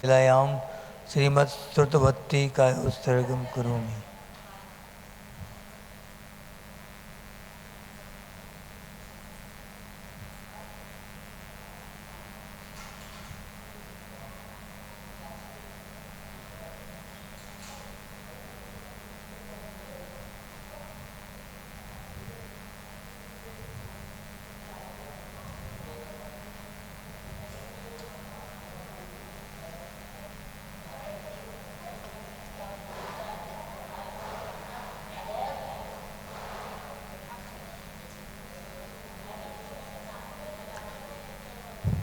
लीलायां श्रीमत्श्रुतवत्तिकाय उत्सर्गं करोमि।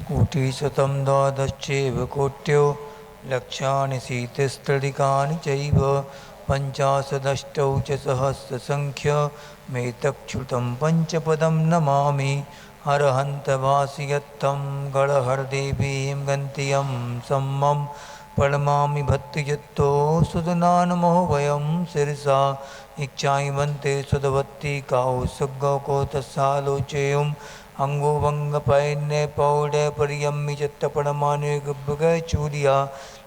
कोटिशतं द्वादश्चैव कोट्यो लक्षाणि शीतस्त्रधिकानि चैव पञ्चाशदष्टौ च सहस्रसङ्ख्यमेतच्छ्रुतं पञ्चपदं नमामि। हरहन्तभासि यत्तं गणहरदेवीं गन्त्यं सम्मं प्रणमामि भक्तियुक्तो सुदनानमो वयं शिरसा इच्छामन्ते सुदवत्तिकाौ सुगौको तस्सालोचेयम् अंगोभंगपैन्य पौडे परियम्मि चित्तपणमाने गुब्बगचूर्या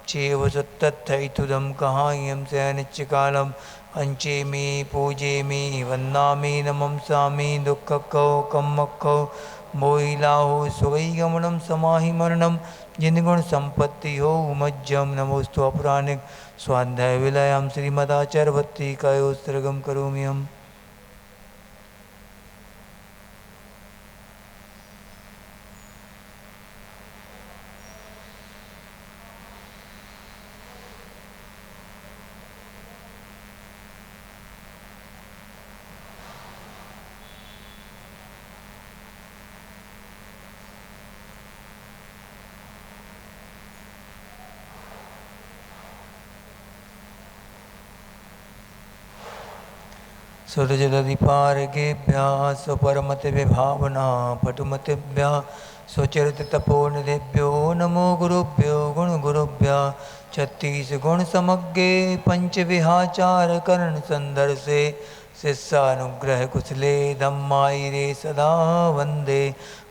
चेव सत्तथैतुदं कहायं सैनिच्यकालं पंचेमि पूजेमि वन्दामि नमंसामि दुःखकौ कम्मकौ मोहिलाहो सुवैगमनं समाहि मरणं जिनगुण संपत्ति हो मज्जम नमोस्तु अपराणिक स्वाध्याय विलयं श्रीमदाचार्यवत्तिकायोत्सर्गं करोमि हम। सूरजदधिपारगेभ्यः स्वपरमतिविभावना पटुमतिभ्यः स्वचरिततपोनिधिभ्यो नमो गुरुभ्यो गुणगुरुभ्यः छत्तीसगुणसमग्रे पंचविहाचारकरणसन्दर्शे शिष्यानुग्रहकुशले धम्मायिरे सदा वन्दे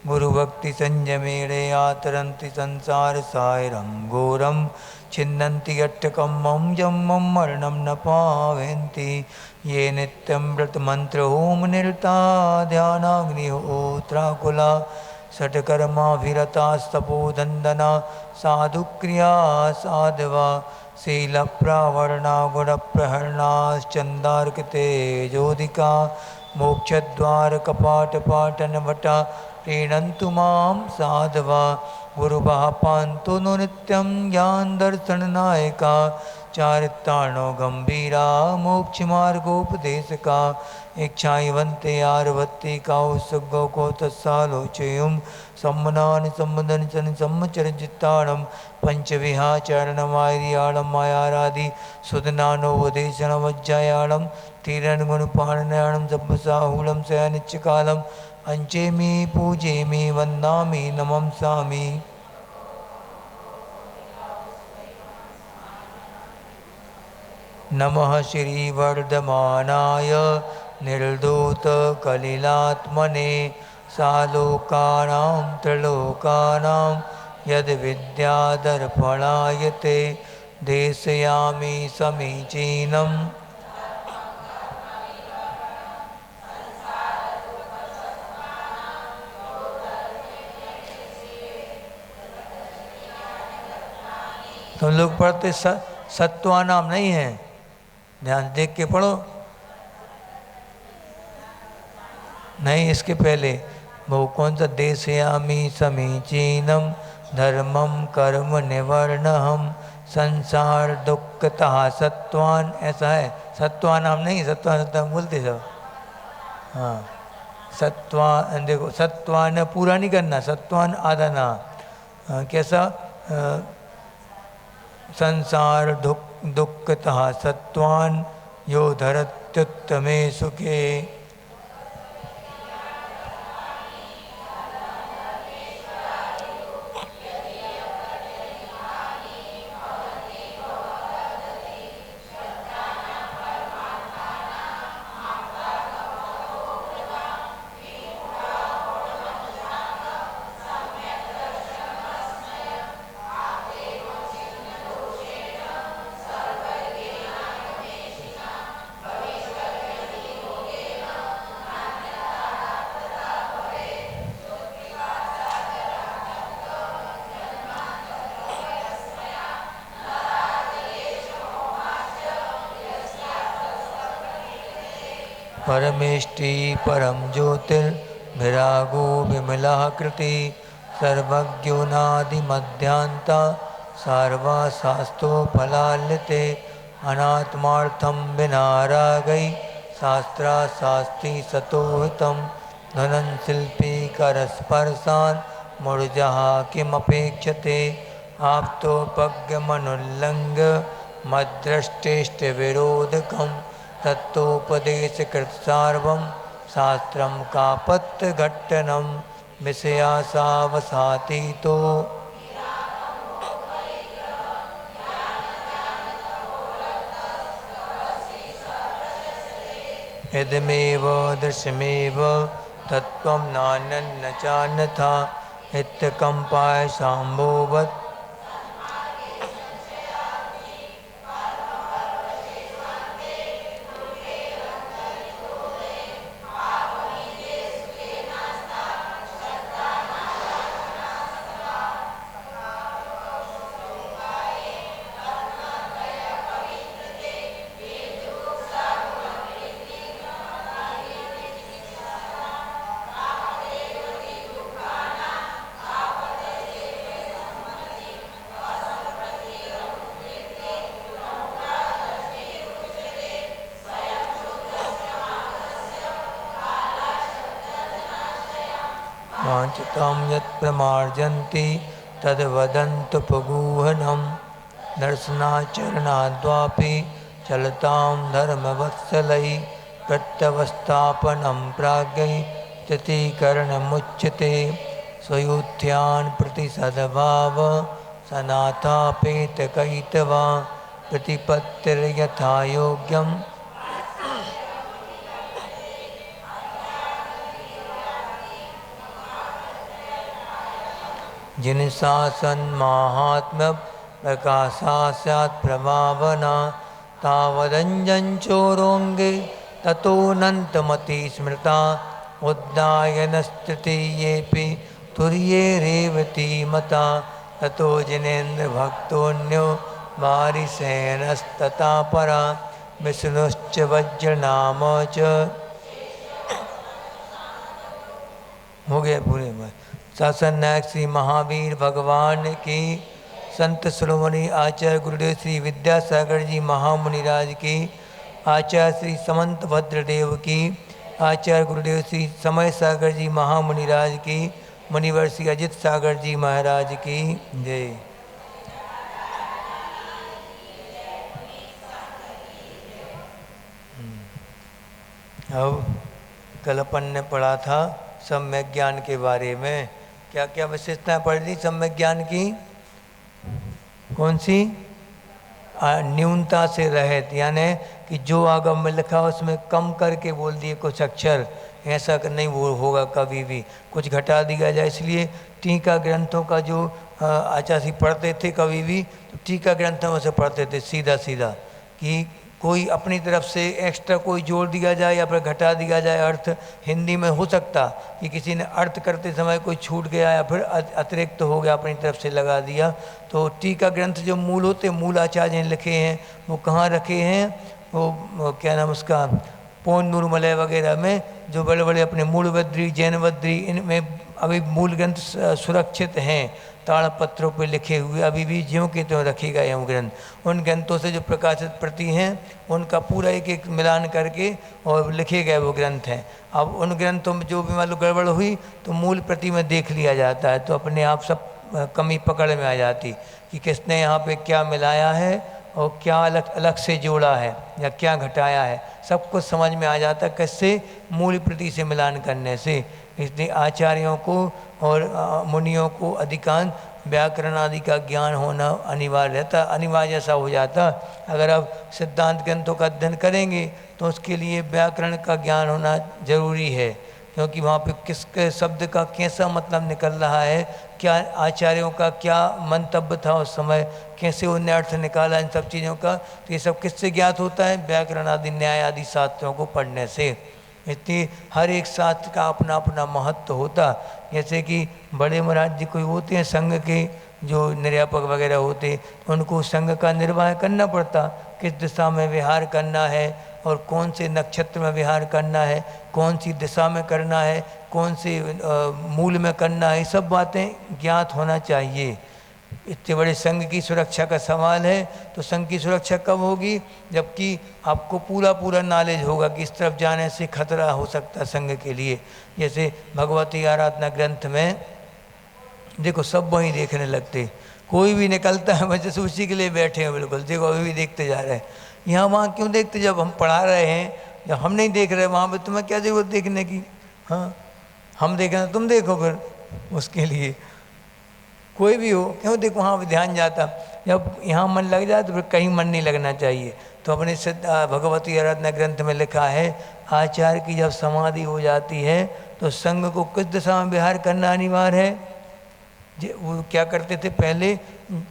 गुरुभक्तिसंयमेणे आतरन्ति संसारसागरं घोरं छिन्नन्ति अट्टकम्मं जम्मं मरणं न पावयन्ति ये नित्यं व्रतमन्त्रहोमनिरता ध्यानाग्निहोत्राकुला षट्कर्माभिरतास्तपोदन्दना साधुक्रिया साधवा शीलप्रावर्णा गुणप्रहरणाश्चन्दार्कतेजोदिका मोक्षद्वारकपाटपाटनवटा प्रीणन्तु मां साधवा गुरुभः पान्तु नो नित्यं ज्ञानदर्शननायका चारित्राणो गंभीरा मोक्षमार्गोपदेशका इच्छावन्ते आरवत्तिकाौ सुगौको तस्सालोचयुं सम्मनानि सम्मदनि सन सम्मचरजित्ताणं पंचविहाचरणमायर्याणं मायारादि सुदनानोपदेशनमज्जायाणं तीरणगुणपाणनयाणं सब्बसाहूलं शयनित्यकालं पंचेमि पूजेमि वन्दामि नमंसामि। नमः श्रीवर्धमानाय निर्धूतकलिलात्मने सालोकानां त्रिलोकानां यद्विद्यादर्पणायते देशयामि समीचीनम् तुम लोग पढ़ते सत्वानाम नहीं है, ध्यान देख के पढ़ो। नहीं, इसके पहले वो कौन सा देशयामि समीचीनम धर्मम कर्म निवर्णहम संसार दुखता सत्वान, ऐसा है। सत्वानाम नहीं, सत्वान बोलते सब। हाँ, सत्वान देखो, सत्वान पूरा नहीं करना, सत्वान आधा ना। कैसा? संसार दुखता सत्वान यो धरत्युत्तमे सुखे। परमेष्टि परम ज्योतिर्विरागो विमला कृति सर्वज्ञोनादिमध्यांता सर्वाशास्तो फलाल्यते अनात्मार्थं विना रागै शास्त्रा शास्ति सतोहितं धनं शिल्पी करस्पर्शान् मूर्जहा किमपेक्षते आप्तोपज्ञमनुल्लङ्घ मद्दृष्टेष्टविरोधकं तत्तोपदेशकृत्सार्वं शास्त्रं कापत्यघट्टनं विषयासावसातीतो इदमेव दृश्यमेव तत्त्वं नान्यन्न चान्यथा इत्थकम्पाय शाम्भोवत् वाञ्छितां यत् प्रमार्जन्ति तद्वदन्तु पगूहनं दर्शनाचरणाद्वापि चलतां धर्मवत्सलै प्रत्यवस्थापनं प्राज्ञै स्थितीकरणमुच्यते स्वयुत्थ्यान् प्रति सद्भाव सनाथापेतकैतवा प्रतिपत्तिर्यथा योग्यम् जिन शासन महात्म्य प्रकाशा स्यात् प्रभावना तावदञ्जनचोरोङ्गे ततोऽनन्तमति स्मृता उद्दायनस्तृतीयेऽपि तुर्ये रेवती मता ततो जिनेन्द्रभक्तोऽन्यो वारिसेनस्तथा परा विष्णुश्च वज्रनाम च। हो गया पूरे में। शासन नायक श्री महावीर भगवान की, संत शिरोमणि आचार्य गुरुदेव श्री विद्यासागर जी महामुनिराज की, आचार्य श्री समंत भद्रदेव की, आचार्य गुरुदेव श्री समय सागर जी महामुनिराज की, मुनिवर श्री अजित सागर जी महाराज की जय। अब कल अपन ने पढ़ा था सम्यक ज्ञान के बारे में। क्या क्या विशेषताएं पढ़ ली सम्यक ज्ञान की? कौन सी? न्यूनता से रहित, यानी कि जो आगम में लिखा उसमें कम करके बोल दिए कुछ अक्षर, ऐसा नहीं वो होगा कभी भी, कुछ घटा दिया जाए। इसलिए टीका ग्रंथों का जो आचार्य पढ़ते थे कभी भी, तो टीका ग्रंथों में से पढ़ते थे सीधा सीधा, कि कोई अपनी तरफ से एक्स्ट्रा कोई जोड़ दिया जाए या फिर घटा दिया जाए अर्थ। हिंदी में हो सकता कि किसी ने अर्थ करते समय कोई छूट गया या फिर अतिरिक्त हो गया, अपनी तरफ से लगा दिया। तो टीका ग्रंथ जो मूल होते, मूल आचार्य ने लिखे हैं, वो कहाँ रखे हैं? वो क्या नाम उसका, पौन नूरमलय वगैरह में, जो बड़े बड़े अपने मूलबद्री जैनबद्री, इनमें अभी मूल ग्रंथ सुरक्षित हैं, ताड़पत्रों पर लिखे हुए अभी भी ज्यों के त्यों रखे गए हैं ग्रंथ। उन ग्रंथों से जो प्रकाशित प्रति हैं उनका पूरा एक एक मिलान करके और लिखे गए वो ग्रंथ हैं। अब उन ग्रंथों में जो भी मान लो गड़बड़ हुई तो मूल प्रति में देख लिया जाता है, तो अपने आप सब कमी पकड़ में आ जाती कि किसने यहाँ पे क्या मिलाया है और क्या अलग अलग से जोड़ा है या क्या घटाया है, सब कुछ समझ में आ जाता है किससे? मूल प्रति से मिलान करने से। इसलिए आचार्यों को और मुनियों को अधिकांश व्याकरण आदि का ज्ञान होना अनिवार्य रहता, अनिवार्य ऐसा हो जाता। अगर आप सिद्धांत ग्रंथों का अध्ययन करेंगे तो उसके लिए व्याकरण का ज्ञान होना जरूरी है, क्योंकि वहाँ पे किसके शब्द का कैसा मतलब निकल रहा है, क्या आचार्यों का क्या मंतव्य था उस समय, कैसे उन्हें अर्थ निकाला, इन सब चीज़ों का, तो ये सब किससे ज्ञात होता है? व्याकरण आदि न्याय आदि शास्त्रों को पढ़ने से। इसलिए हर एक शास्त्र का अपना अपना महत्व होता। जैसे कि बड़े महाराज जी कोई होते हैं संघ के जो निर्यापक वगैरह होते, उनको संघ का निर्वाह करना पड़ता, किस दिशा में विहार करना है, और कौन से नक्षत्र में विहार करना है, कौन सी दिशा में करना है, कौन से मूल में करना है, ये सब बातें ज्ञात होना चाहिए। इतने बड़े संघ की सुरक्षा का सवाल है, तो संघ की सुरक्षा कब होगी? जबकि आपको पूरा पूरा नॉलेज होगा कि इस तरफ जाने से खतरा हो सकता है संघ के लिए। जैसे भगवती आराधना ग्रंथ में देखो सब वहीं देखने लगते, कोई भी निकलता है बस जैसे उसी के लिए बैठे हैं बिल्कुल, देखो अभी भी देखते जा रहे हैं। यहाँ वहाँ क्यों देखते? जब हम पढ़ा रहे हैं, जब हम नहीं देख रहे वहाँ पे तुम्हें क्या जरूरत देखने की? हाँ, हम देख रहे हैं तुम देखो फिर, उसके लिए कोई भी हो क्यों देखो वहाँ पे ध्यान जाता। जब यहाँ मन लग जाए तो फिर कहीं मन नहीं लगना चाहिए। तो अपने भगवती आराधना ग्रंथ में लिखा है, आचार्य की जब समाधि हो जाती है तो संघ को किस दिशा में विहार करना अनिवार्य है? वो क्या करते थे पहले,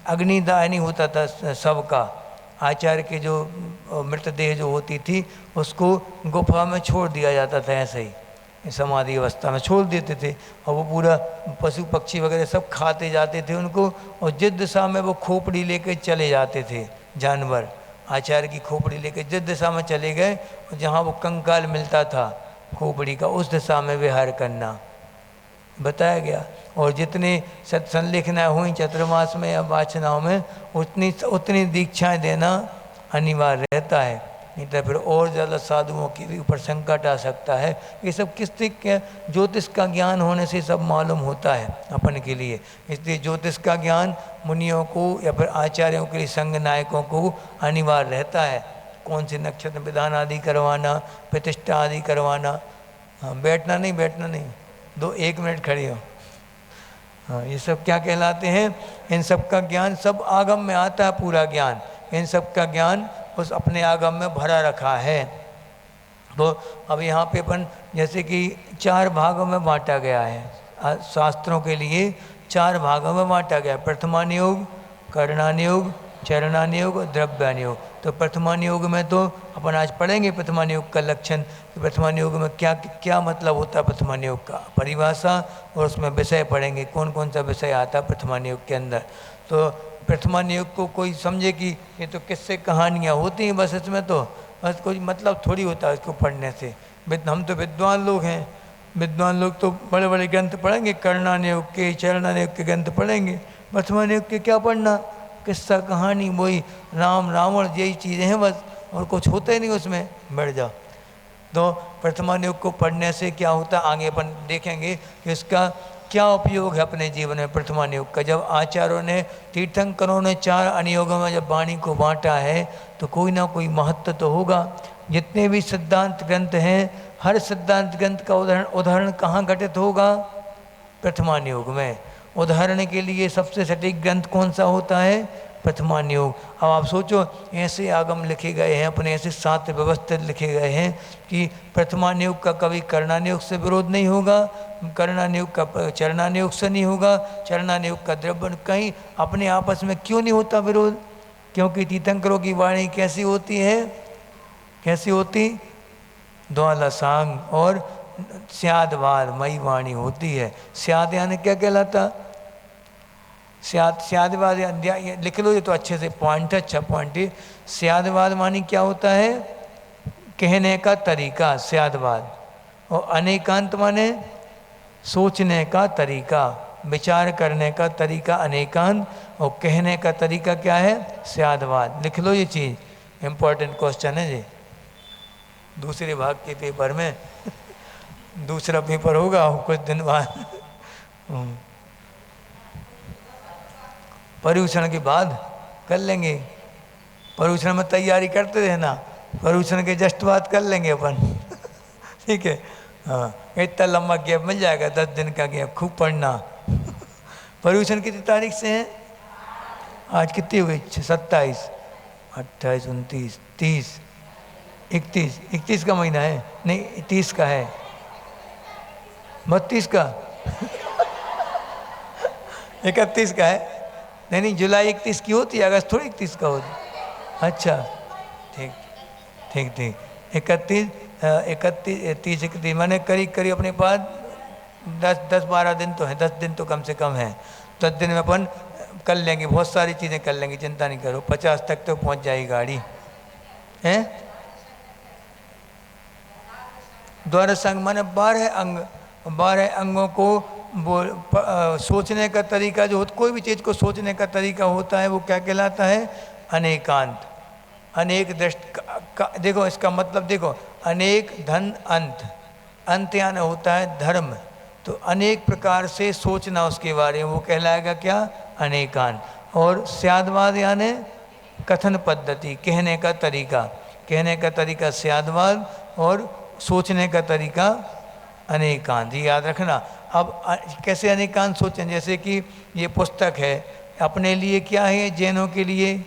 अग्निदाह नहीं होता था सबका, आचार्य के जो मृतदेह जो होती थी उसको गुफा में छोड़ दिया जाता था, ऐसे ही समाधि अवस्था में छोड़ देते थे, और वो पूरा पशु पक्षी वगैरह सब खाते जाते थे उनको, और जिस दिशा में वो खोपड़ी लेके चले जाते थे जानवर, आचार्य की खोपड़ी लेके जिस दिशा में चले गए, जहाँ वो कंकाल मिलता था खोपड़ी का, उस दिशा में विहार करना बताया गया। और जितने सत्संलेखनाएँ हुई चतुर्मास में या वाचनाओं में, उतनी दीक्षाएं देना अनिवार्य रहता है, नहीं तो फिर और ज़्यादा साधुओं के भी ऊपर संकट आ सकता है। ये सब किस ज्योतिष का ज्ञान होने से सब मालूम होता है अपन के लिए। इसलिए ज्योतिष का ज्ञान मुनियों को या फिर आचार्यों के लिए, संघ नायकों को अनिवार्य रहता है। कौन से नक्षत्र विधान आदि करवाना, प्रतिष्ठा आदि करवाना। हाँ, बैठना नहीं, 1 मिनट खड़े हो। हाँ, ये सब क्या कहलाते हैं? इन सब का ज्ञान सब आगम में आता है, पूरा ज्ञान इन सब का ज्ञान उस अपने आगम में भरा रखा है। तो अब यहाँ पे अपन जैसे कि 4 भागों में बांटा गया है, शास्त्रों के लिए 4 भागों में बांटा गया है, प्रथमानुयोग, करणानुयोग, चरणानुयोग और द्रव्यानुयोग। तो प्रथमानुयोग में तो अपन आज पढ़ेंगे प्रथमानुयोग का लक्षण, प्रथमानुयोग में क्या क्या मतलब होता है, प्रथमानुयोग का परिभाषा, और उसमें विषय पढ़ेंगे कौन कौन सा विषय आता है प्रथमानुयोग के अंदर। तो प्रथमानुयोग को कोई समझे कि ये तो किससे कहानियाँ होती हैं बस, इसमें तो बस कोई मतलब थोड़ी होता है इसको पढ़ने से। हम तो विद्वान लोग हैं, विद्वान लोग तो बड़े बड़े ग्रंथ पढ़ेंगे, करणानुयोग के, चरणानुयोग के ग्रंथ पढ़ेंगे। प्रथमानुयोग के क्या पढ़ना, किस्सा कहानी, वही राम रावण यही चीज़ें हैं बस, और कुछ होता ही नहीं उसमें, बैठ जाओ। तो प्रथमानुयोग को पढ़ने से क्या होता है आगे अपन देखेंगे कि इसका क्या उपयोग है अपने जीवन में प्रथमानुयोग का। जब आचार्यों ने, तीर्थंकरों ने 4 अनुयोगों में जब वाणी को बांटा है तो कोई ना कोई महत्व तो होगा। जितने भी सिद्धांत ग्रंथ हैं, हर सिद्धांत ग्रंथ का उदाहरण कहाँ घटित होगा? प्रथमानुयोग में। उदाहरण के लिए सबसे सटीक ग्रंथ कौन सा होता है? प्रथमानुयोग। अब आप सोचो, ऐसे आगम लिखे गए हैं अपने, ऐसे शास्त्र व्यवस्थित लिखे गए हैं कि प्रथमानुयोग का कभी करणानुयोग से विरोध नहीं होगा, करणानुयोग का चरणानुयोग से नहीं होगा, चरणानुयोग का द्रव्य, कहीं अपने आपस में क्यों नहीं होता विरोध? क्योंकि तीर्थंकरों की वाणी कैसी होती है, कैसी होती? द्वाला सांग और स्यादवाद मई वाणी होती है। स्याद यानी क्या कहलाता? स्यादवाद लिख लो, ये तो अच्छे से पॉइंट है, अच्छा पॉइंट है। स्यादवाद मानी क्या होता है? कहने का तरीका, स्यादवाद। और अनेकांत माने सोचने का तरीका, विचार करने का तरीका अनेकांत, और कहने का तरीका क्या है? स्यादवाद। लिख लो ये चीज़, इम्पोर्टेंट क्वेश्चन है जी, दूसरे भाग के पेपर में दूसरा पेपर होगा कुछ दिन बाद पर्यूषण के बाद कर लेंगे। पर्यूषण में तैयारी करते रहना, पर्यूषण के जस्ट बाद कर लेंगे अपन ठीक है। हाँ, इतना लंबा गैप मिल जाएगा, 10 दिन का गैप, खूब पढ़ना पर्यूषण कितनी तारीख से है? आज कितनी हुई? 27, 28, 29, 30, 31 का महीना है, नहीं 30 का है, 32 का 31 का है, नहीं जुलाई 31 की होती है, अगस्त थोड़ी 31 का होती। अच्छा, ठीक ठीक ठीक, 31 मैंने करीब अपने पास 10-12 दिन तो हैं, 10 दिन तो कम से कम है। 10 दिन में अपन कर लेंगे, बहुत सारी चीज़ें कर लेंगे, चिंता नहीं करो। 50 तक तो पहुंच जाएगी गाड़ी, हैं द्वार संग माने 12 अंग, 12 अंगों को सोचने का तरीका जो होता, कोई भी चीज़ को सोचने का तरीका होता है वो क्या कहलाता है? अनेकांत। अनेक दृष्टि देखो इसका मतलब देखो, अनेक धन अंत, अंत यानी होता है धर्म, तो अनेक प्रकार से सोचना उसके बारे में वो कहलाएगा क्या? अनेकांत। और स्यादवाद यानी कथन पद्धति, कहने का तरीका, कहने का तरीका स्यादवाद और सोचने का तरीका अनेकांत, ये याद रखना। अब कैसे अनेकांत सोचें? जैसे कि ये पुस्तक है, अपने लिए क्या है? जैनों के लिए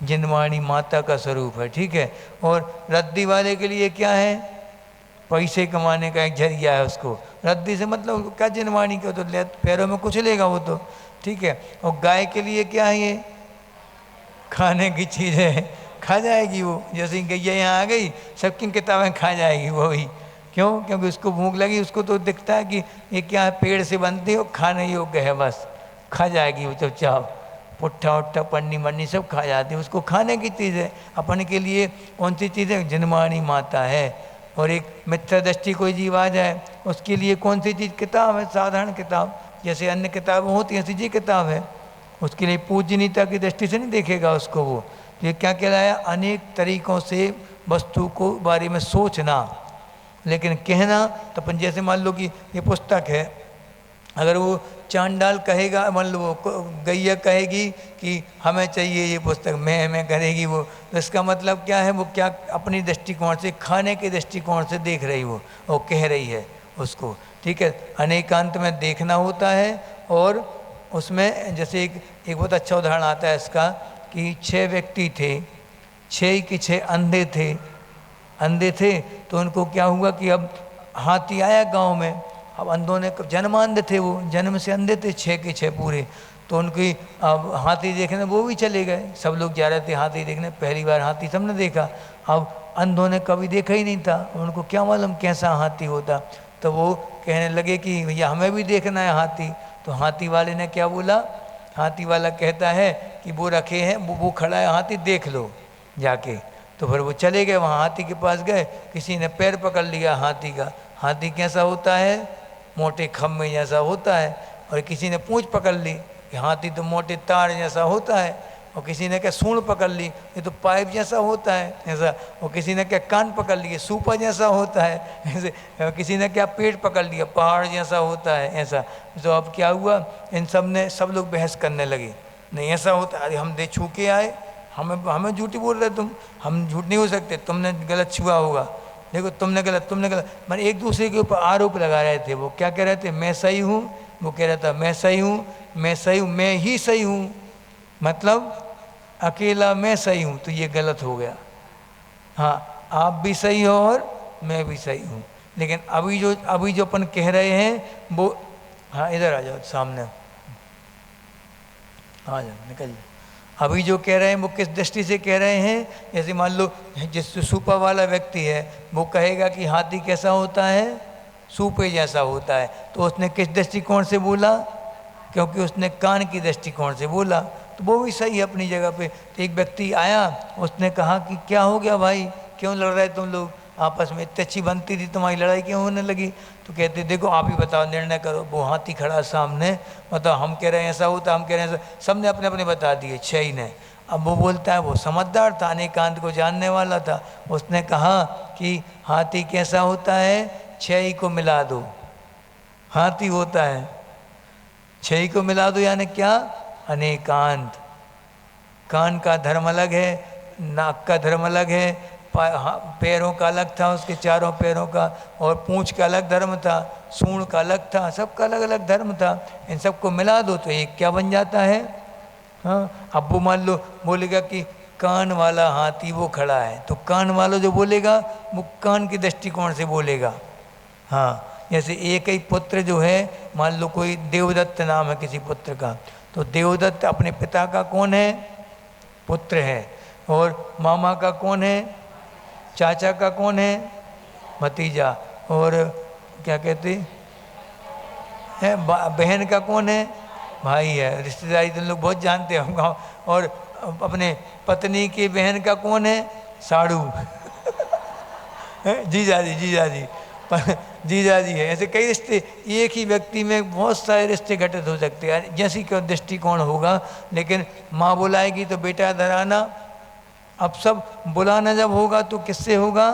जिनवाणी माता का स्वरूप है, ठीक है। और रद्दी वाले के लिए क्या है? पैसे कमाने का एक जरिया है उसको। रद्दी से मतलब क्या? जिनवाणी का, तो पैरों में कुछ लेगा वो तो, ठीक है। और गाय के लिए क्या है? ये खाने की चीज़ है, खा जाएगी वो। जैसे गैया यहाँ आ गई, सबकी किताबें खा जाएगी वो ही। क्यों? क्योंकि उसको भूख लगी, उसको तो दिखता है कि ये क्या है, पेड़ से बनती है, खाने योग्य है, बस खा जाएगी वो चुपचाप। पुट्ठा उट्ठा पन्नी मन्नी सब खा जाती है, उसको खाने की चीज़ है। अपन के लिए कौन सी चीज़ है? जिनवाणी माता है। और एक मिथ्या दृष्टि कोई जीव आ जाए, उसके लिए कौन सी चीज़? किताब है, साधारण किताब, जैसे अन्य किताबें होती हैं ऐसी जी किताब है। उसके लिए पूजनीयता की दृष्टि से नहीं देखेगा उसको वो। ये क्या कहलाया? अनेक तरीक़ों से वस्तु को बारे में सोचना। लेकिन कहना तो अपन जैसे मान लो कि ये पुस्तक है, अगर वो चांडाल कहेगा, मान लो वो गैया कहेगी कि हमें चाहिए ये पुस्तक, मैं करेगी वो, तो इसका मतलब क्या है? वो क्या अपनी दृष्टिकोण से, खाने के दृष्टिकोण से देख रही वो कह रही है उसको, ठीक है। अनेकांत में देखना होता है। और उसमें जैसे एक बहुत अच्छा उदाहरण आता है इसका कि 6 व्यक्ति थे, 6 के 6 अंधे थे। तो उनको क्या हुआ कि अब हाथी आया गांव में, अब अंधों ने, जन्मांध थे वो, जन्म से अंधे थे 6 के 6 पूरे। तो उनकी अब हाथी देखने वो भी चले गए, सब लोग जा रहे थे हाथी देखने, पहली बार हाथी सबने देखा। अब अंधों ने कभी देखा ही नहीं था, उनको क्या मालूम कैसा हाथी होता। तो वो कहने लगे कि भैया हमें भी देखना है हाथी। तो हाथी वाले ने क्या बोला? हाथी वाला कहता है कि वो रखे हैं, वो खड़ा है हाथी, देख लो जाके। तो फिर वो चले गए, वहाँ हाथी के पास गए, किसी ने पैर पकड़ लिया हाथी का। हाथी कैसा होता है? मोटे खम्भे जैसा होता है। और किसी ने पूंछ पकड़ ली कि हाथी तो मोटे तार जैसा होता है। और किसी ने क्या सूंड पकड़ ली, ये तो पाइप जैसा होता है ऐसा। और किसी ने क्या कान पकड़ लिए, सूपा जैसा होता है ऐसे। किसी ने क्या पेट पकड़ लिया, पहाड़ जैसा होता है ऐसा। तो अब क्या हुआ, इन सब लोग बहस करने लगे, नहीं ऐसा होता, अरे हम दे छू के आए, हमें झूठी बोल रहे तुम, हम झूठ नहीं हो सकते, तुमने गलत छुआ होगा, देखो तुमने गलत। मैंने एक दूसरे के ऊपर आरोप लगा रहे थे। वो क्या कह रहे थे? मैं सही हूँ, वो कह रहा था मैं सही हूँ, मैं ही सही हूँ, मतलब अकेला मैं सही हूँ, तो ये गलत हो गया। हाँ, आप भी सही हो और मैं भी सही हूँ। लेकिन अभी जो अपन कह रहे हैं वो, हाँ इधर आ जाओ सामने, आ जाओ निकल जाओ। अभी जो कह रहे हैं वो किस दृष्टि से कह रहे हैं? जैसे मान लो जिस सूपा वाला व्यक्ति है वो कहेगा कि हाथी कैसा होता है? सूपे जैसा होता है। तो उसने किस दृष्टिकोण से बोला? क्योंकि उसने कान की दृष्टिकोण से बोला, तो वो भी सही है अपनी जगह पे। तो एक व्यक्ति आया, उसने कहा कि क्या हो गया भाई, क्यों लड़ रहे तुम लोग आपस में, इतनी अच्छी बनती थी, तुम्हारी लड़ाई क्यों होने लगी? तो कहते देखो आप ही बताओ, निर्णय करो। वो हाथी खड़ा सामने, मतलब हम कह रहे हैं ऐसा होता, हम कह रहे हैं ऐसा, सबने अपने अपने बता दिए, 6 ने। अब वो बोलता है, वो समझदार था, अनेकांत को जानने वाला था, उसने कहा कि हाथी कैसा होता है? 6 को मिला दो, हाथी होता है 6 को मिला दो, यानी क्या? अनेकांत। कान का धर्म अलग है, नाक का धर्म अलग है, पैरों का अलग था, उसके चारों पैरों का, और पूंछ का अलग धर्म था, सूंड का अलग था, सबका अलग अलग धर्म था। इन सबको मिला दो तो एक क्या बन जाता है? हाँ, अब वो मान लो बोलेगा कि कान वाला हाथी वो खड़ा है, तो कान वाला जो बोलेगा वो कान के दृष्टिकोण से बोलेगा। हाँ, जैसे एक ही पुत्र जो है, मान लो कोई देवदत्त नाम है किसी पुत्र का, तो देवदत्त अपने पिता का कौन है? पुत्र है। और मामा का कौन है? चाचा का कौन है? भतीजा। और क्या कहते हैं, बहन का कौन है? भाई है। रिश्तेदारी तो लोग बहुत जानते हैं गाँव। और अपने पत्नी की बहन का कौन है? साड़ू जीजा जी। पर जीजा जी है। ऐसे कई रिश्ते, एक ही व्यक्ति में बहुत सारे रिश्ते घटित हो सकते हैं, जैसी का दृष्टिकोण होगा। लेकिन माँ बुलाएगी तो बेटा इधर आना। अब सब बुलाना जब होगा तो किससे होगा,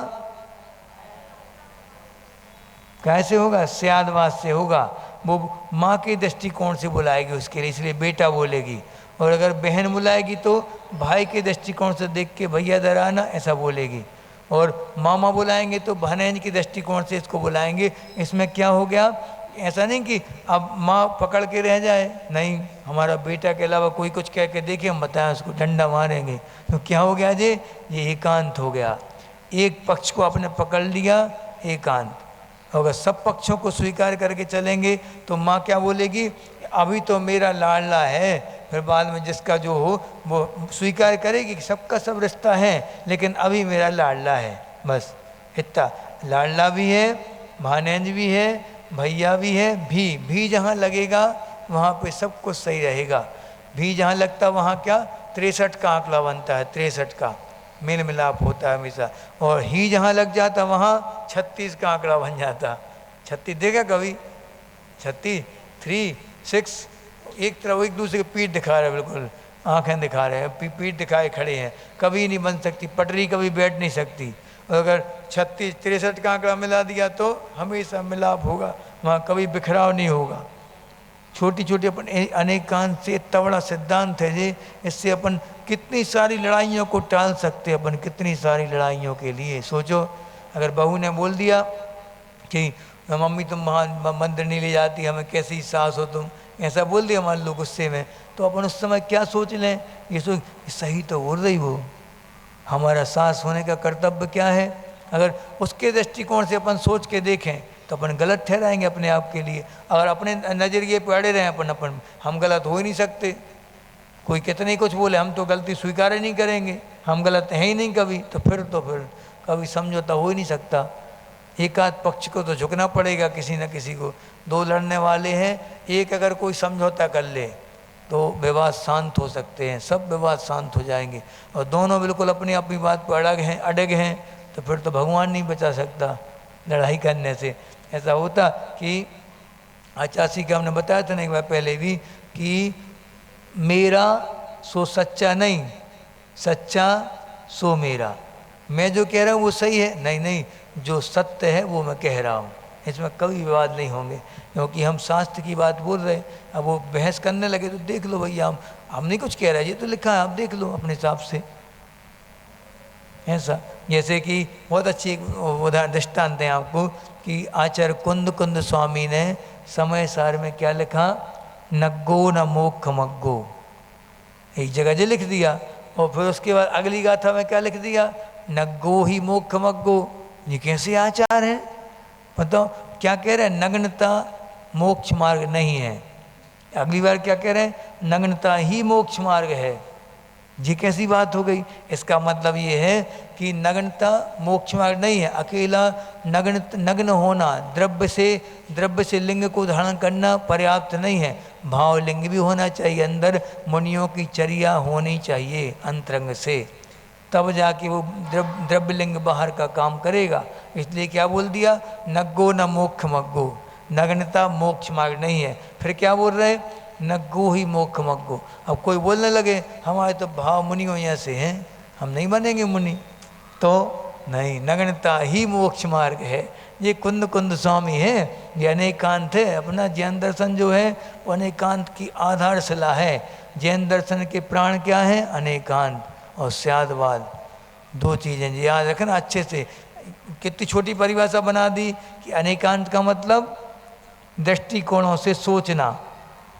कैसे होगा, स्यादवाद से होगा। वो माँ के दृष्टिकोण से बुलाएगी उसके लिए, इसलिए बेटा बोलेगी। और अगर बहन बुलाएगी तो भाई के दृष्टिकोण से देख के भैया इधर आना ऐसा बोलेगी। और मामा बुलाएंगे तो भानेज के दृष्टिकोण से इसको बुलाएंगे। इसमें क्या हो गया, ऐसा नहीं कि अब माँ पकड़ के रह जाए, नहीं, हमारा बेटा के अलावा कोई कुछ कह के देखे, हम बताएं उसको डंडा मारेंगे। तो क्या हो गया जी, ये एकांत हो गया। एक पक्ष को आपने पकड़ लिया, एकांत। अगर सब पक्षों को स्वीकार करके चलेंगे तो माँ क्या बोलेगी, अभी तो मेरा लाडला है, फिर बाद में जिसका जो हो वो स्वीकार करेगी कि सबका सब रिश्ता है, लेकिन अभी मेरा लाडला है, बस इतना। लाडला भी है, भानेज भी है, भैया भी है। भी जहाँ लगेगा वहाँ पे सब कुछ सही रहेगा। भी जहाँ लगता वहाँ क्या 63 का आंकड़ा बनता है, 63 का मेल मिलाप होता है हमेशा। और ही जहाँ लग जाता वहाँ 36 का आंकड़ा बन जाता। 36 देखा कभी, 36, 3, 6, एक तरफ एक दूसरे की पीठ दिखा रहे हैं, बिल्कुल आंखें दिखा रहे हैं, पीठ दिखाए खड़े हैं, कभी नहीं बन सकती पटरी, कभी बैठ नहीं सकती। और अगर 36, 63 का आंकड़ा मिला दिया तो हमेशा मिलाप होगा, वहाँ कभी बिखराव नहीं होगा। छोटी छोटी अपन अनेकांत से इतना बड़ा सिद्धांत है जी, इससे अपन कितनी सारी लड़ाइयों को टाल सकते हैं। अपन कितनी सारी लड़ाइयों के लिए सोचो, अगर बहू ने बोल दिया कि मम्मी तुम वहाँ मंदिर नहीं ले जाती, हमें कैसी सास हो तुम, ऐसा बोल दिया मान लो गुस्से में, तो अपन उस समय क्या सोच लें, ये सोच सही तो बोल रही वो, हमारा सास होने का कर्तव्य क्या है। अगर उसके दृष्टिकोण से अपन सोच के देखें तो अपन गलत ठहराएंगे अपने आप के लिए। अगर अपने नज़रिए पे अड़े रहें अपन हम गलत हो ही नहीं सकते। कोई कितने कुछ बोले, हम तो गलती स्वीकार ही नहीं करेंगे, हम गलत हैं ही नहीं कभी, तो फिर कभी समझौता हो ही नहीं सकता। एक आध पक्ष को तो झुकना पड़ेगा किसी न किसी को। दो लड़ने वाले हैं, एक अगर कोई समझौता कर ले तो विवाद शांत हो सकते हैं, सब विवाद शांत हो जाएंगे। और दोनों बिल्कुल अपनी अपनी बात पर अड़ग हैं तो फिर तो भगवान नहीं बचा सकता लड़ाई करने से। ऐसा होता कि आचासी का हमने बताया था ना एक बार पहले भी कि मेरा सो सच्चा नहीं, सच्चा सो मेरा। मैं जो कह रहा हूँ वो सही है, नहीं, जो सत्य है वो मैं कह रहा हूँ, इसमें कभी विवाद नहीं होंगे। क्योंकि हम शास्त्र की बात बोल रहे हैं, अब वो बहस करने लगे तो देख लो भैया, हम नहीं कुछ कह रहे, ये तो लिखा है, आप देख लो अपने हिसाब से। ऐसा जैसे कि बहुत अच्छी उदाहरण दृष्टांत है आपको कि आचार्य कुंद स्वामी ने समय सार में क्या लिखा, नग्गो न मोक्ष मग्गो, एक जगह जो लिख दिया। और फिर उसके बाद अगली गाथा में क्या लिख दिया, नग्गो ही मोक्ष मग्गो। ये कैसे आचार है, बताओ क्या कह रहे हैं, नग्नता मोक्ष मार्ग नहीं है। अगली बार क्या कह रहे हैं, नग्नता ही मोक्ष मार्ग है। जी कैसी बात हो गई। इसका मतलब ये है कि नग्नता मोक्ष मार्ग नहीं है। अकेला नग्न होना, द्रव्य से लिंग को धारण करना पर्याप्त नहीं है, भाव लिंग भी होना चाहिए। अंदर मुनियों की चर्या होनी चाहिए अंतरंग से, तब जाके वो द्रव्य लिंग बाहर का काम करेगा। इसलिए क्या बोल दिया, नग्गो न मोक्ष मग्गो, नग्नता मोक्ष मार्ग नहीं है। फिर क्या बोल रहे, नग्गो ही मोक्ष मग्गो। अब कोई बोलने लगे हमारे तो भाव मुनियों यहाँ से हैं, हम नहीं बनेंगे मुनि, तो नहीं, नग्नता ही मोक्ष मार्ग है। ये कुंद स्वामी है, ये अनेकांत है। अपना जैन दर्शन जो है वो अनेकांत की आधारशिला है। जैन दर्शन के प्राण क्या है, अनेकांत और स्यादवाद, दो चीज़ें याद रखना अच्छे से। कितनी छोटी परिभाषा बना दी कि अनेकांत का मतलब दृष्टिकोणों से सोचना,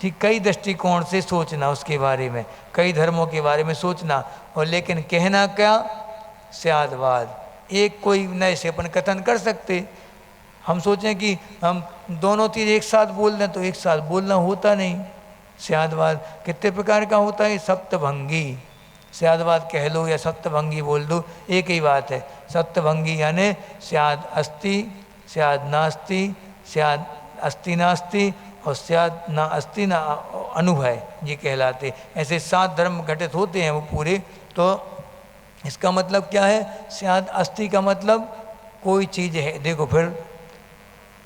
ठीक, कई दृष्टिकोण से सोचना उसके बारे में, कई धर्मों के बारे में सोचना। और लेकिन कहना क्या, स्यादवाद। एक कोई नए से अपन कथन कर सकते, हम सोचें कि हम दोनों चीज़ एक साथ बोल दें तो एक साथ बोलना होता नहीं। स्यादवाद कितने प्रकार का होता है, सप्तभंगी। स्यादवाद कह लो या सप्तभंगी बोल दो, एक ही बात है। सप्तभंगी यानी स्याद अस्ति, स्याद नास्ति, स्याद अस्ति नास्ति और स्याद ना अस्ति ना अनुभय, ये कहलाते। ऐसे 7 धर्म घटित होते हैं वो पूरे। तो इसका मतलब क्या है, स्याद अस्ति का मतलब कोई चीज़ है। देखो फिर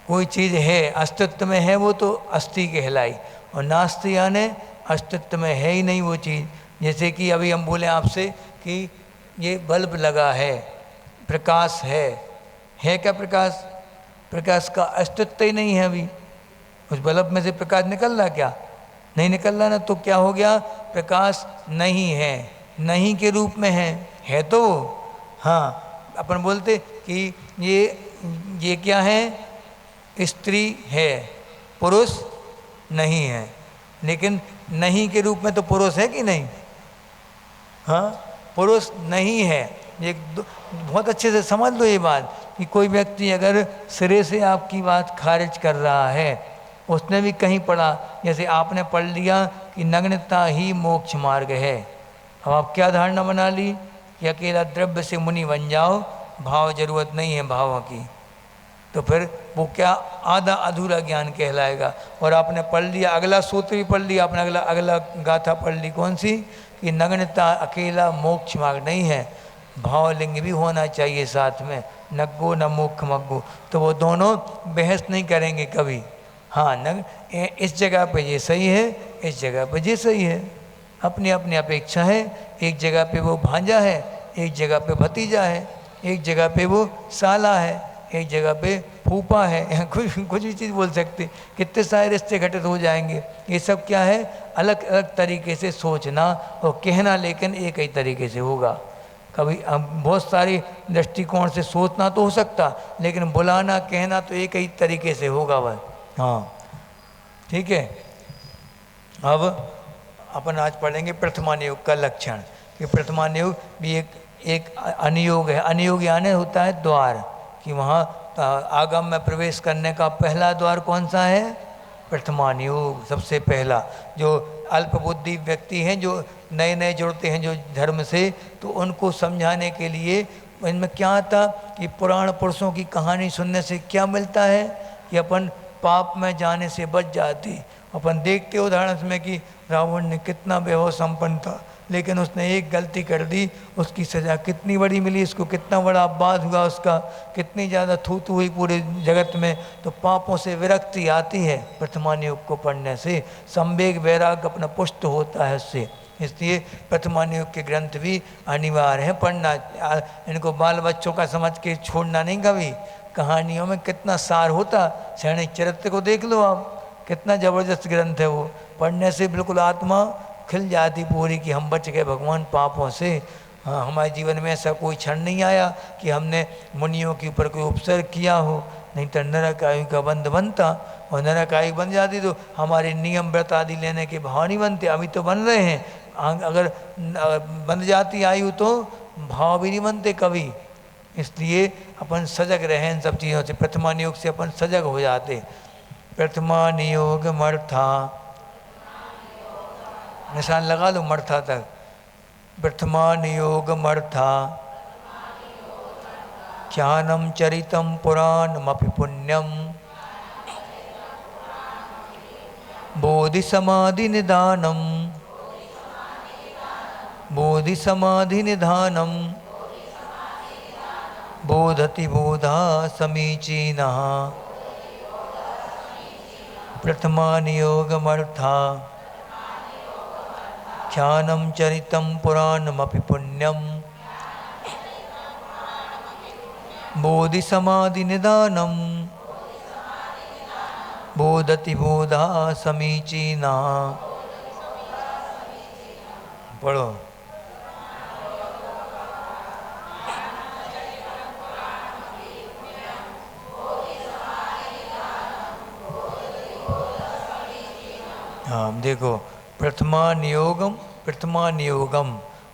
कोई चीज़ है, अस्तित्व में है, वो तो अस्थि कहलाई, और नास्ति यानी अस्तित्व में है ही नहीं वो चीज़। जैसे कि अभी हम बोले आपसे कि ये बल्ब लगा है, प्रकाश है क्या प्रकाश? प्रकाश का अस्तित्व ही नहीं है अभी। उस बल्ब में से प्रकाश निकल रहा क्या? नहीं निकल रहा ना। तो क्या हो गया? प्रकाश नहीं है, नहीं के रूप में है तो हाँ। अपन बोलते कि ये क्या है? स्त्री है, पुरुष नहीं है, लेकिन नहीं के रूप में तो पुरुष है कि नहीं? हाँ, पुरुष नहीं है। ये बहुत अच्छे से समझ लो ये बात कि कोई व्यक्ति अगर सिरे से आपकी बात खारिज कर रहा है, उसने भी कहीं पढ़ा, जैसे आपने पढ़ लिया कि नग्नता ही मोक्ष मार्ग है। अब आप क्या धारणा बना ली कि अकेला द्रव्य से मुनि बन जाओ, भाव जरूरत नहीं है भावों की, तो फिर वो क्या आधा अधूरा ज्ञान कहलाएगा। और आपने पढ़ लिया, अगला सूत्र भी पढ़ लिया आपने, अगला गाथा पढ़ ली, कौन सी? कि नग्नता अकेला मोक्ष मार्ग नहीं है, भावलिंग भी होना चाहिए साथ में, नग्गो न मोक्ष मग्गो। तो वो दोनों बहस नहीं करेंगे कभी। हाँ, इस जगह पे ये सही है, इस जगह पे ये सही है, अपनी अपनी अपेक्षा है। एक जगह पे वो भांजा है, एक जगह पे भतीजा है, एक जगह पे वो साला है, एक जगह पे फूफा है, कुछ भी चीज़ बोल सकते। कितने सारे रिश्ते घटित हो जाएंगे। ये सब क्या है? अलग अलग तरीके से सोचना और कहना, लेकिन एक ही तरीके से होगा। कभी बहुत सारी दृष्टिकोण से सोचना तो हो सकता, लेकिन बुलाना कहना तो एक ही तरीके से होगा वह। हाँ, ठीक है। अब अपन आज पढ़ेंगे प्रथमानियोग का लक्षण, कि प्रथमानियोग भी एक अनियोग है। अनियोग यानी होता है द्वार, कि वहाँ आगम में प्रवेश करने का पहला द्वार कौन सा है? प्रथमानियोग, सबसे पहला। जो अल्प बुद्धि व्यक्ति हैं, जो नए नए जुड़ते हैं जो धर्म से, तो उनको समझाने के लिए इनमें क्या आता कि पुराण पुरुषों की कहानी सुनने से क्या मिलता है कि अपन पाप में जाने से बच जाते। अपन देखते उदाहरण में कि रावण ने कितना वैभव संपन्न था, लेकिन उसने एक गलती कर दी, उसकी सज़ा कितनी बड़ी मिली, इसको कितना बड़ा अपवाद हुआ, उसका कितनी ज़्यादा थूथू हुई पूरे जगत में। तो पापों से विरक्ति आती है प्रथमानियोग को पढ़ने से, संवेग वैराग अपना पुष्ट होता है उससे। इसलिए प्रथमानियोग के ग्रंथ भी अनिवार्य है पढ़ना। इनको बाल बच्चों का समझ के छोड़ना नहीं कभी। कहानियों में कितना सार होता, सैनिक चरित्र को देख लो आप, कितना ज़बरदस्त ग्रंथ है वो। पढ़ने से बिल्कुल आत्मा खिल जाती पूरी कि हम बच गए भगवान पापों से। हाँ, हमारे जीवन में ऐसा कोई क्षण नहीं आया कि हमने मुनियों के ऊपर कोई उपसर्ग किया हो, नहीं तो नरक आयु का बंध बनता, और नरक आयु बन जाती तो हमारे नियम व्रत आदि लेने के भाव नहीं बनते। अभी तो बन रहे हैं, अगर बन जाती आयु तो भाव भी नहीं बनते कभी। इसलिए अपन सजग रहें इन सब चीज़ों से। प्रथमानियोग से अपन सजग हो जाते। प्रथमानियोग मर्था, निशान लगा लो मर्था तक। प्रथमानियोग मर्था, ज्ञानम चरितम पुराणमपि पुण्यम, बोधि समाधि निदानम, बोधि समाधि निधानम, बोधति बोधा समीचीनः। प्रथमानियोगमर्था, ज्ञानम चरितम पुराणमपि पुण्यम, बोधि समाधि निदानम, बोधति बोधा समीचीनः। पढ़ो। हाँ, देखो, प्रथमानियोगम, प्रथमानियोगम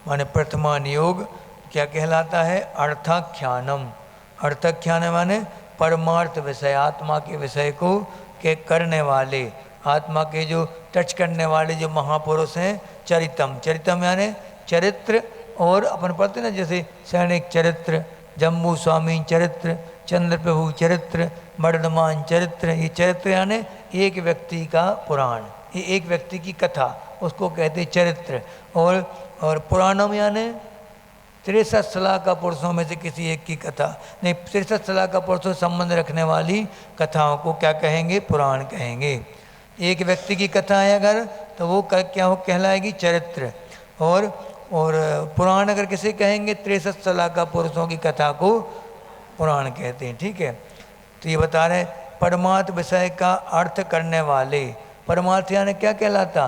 माने प्रथमानियोग क्या कहलाता है? अर्थाख्यानम। अर्थाख्यान माने परमार्थ विषय, आत्मा के विषय को के करने वाले, आत्मा के जो टच करने वाले जो महापुरुष हैं। चरितम, चरितम यानी चरित्र। और अपन पढ़ते ना, जैसे सैनिक चरित्र, जम्बू स्वामी चरित्र, चंद्र प्रभु चरित्र, वर्धमान चरित्र। ये चरित्र यानी एक व्यक्ति का पुराण, ये एक व्यक्ति की कथा, उसको कहते चरित्र। और पुराणम यानी 63 सलाह का पुरुषों में से किसी एक की कथा नहीं, 63 सलाह का पुरुषों से संबंध रखने वाली कथाओं को क्या कहेंगे? पुराण कहेंगे। एक व्यक्ति की कथा है अगर, तो वो क्या हो कहलाएगी? चरित्र। और पुराण अगर किसे कहेंगे? 63 सलाह का पुरुषों की कथा को पुराण कहते हैं। ठीक है, तो ये बता रहे परमार्थ विषय का अर्थ करने वाले। परमार्थ यानी क्या कहलाता?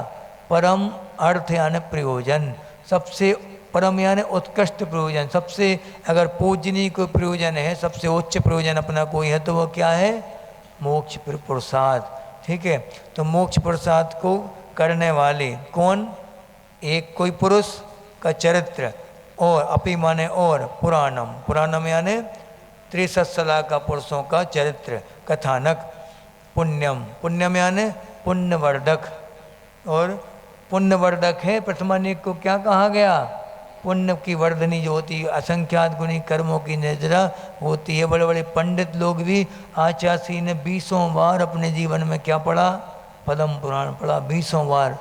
परम अर्थ यानी प्रयोजन, सबसे परम यानी उत्कृष्ट प्रयोजन, सबसे अगर पूजनीय कोई प्रयोजन है, सबसे उच्च प्रयोजन अपना कोई है तो वो क्या है? मोक्ष पुरुषार्थ। ठीक है, तो मोक्ष पुरुषार्थ को करने वाले कौन? एक कोई पुरुष का चरित्र, और अपि माने और पुराणम, पुराणम यानी 63 सलाह का पुरुषों का चरित्र कथानक। पुण्यम, पुण्यम यानी पुण्यवर्धक, और पुण्यवर्धक है प्रथमानिक को क्या कहा गया? पुण्य की वर्धनी जो होती है, असंख्यात गुणी कर्मों की नजरा होती है। बड़े बड़े पंडित लोग भी, आचार्य ने 20 बार अपने जीवन में क्या पढ़ा? पद्म पुराण पढ़ा 20 बार।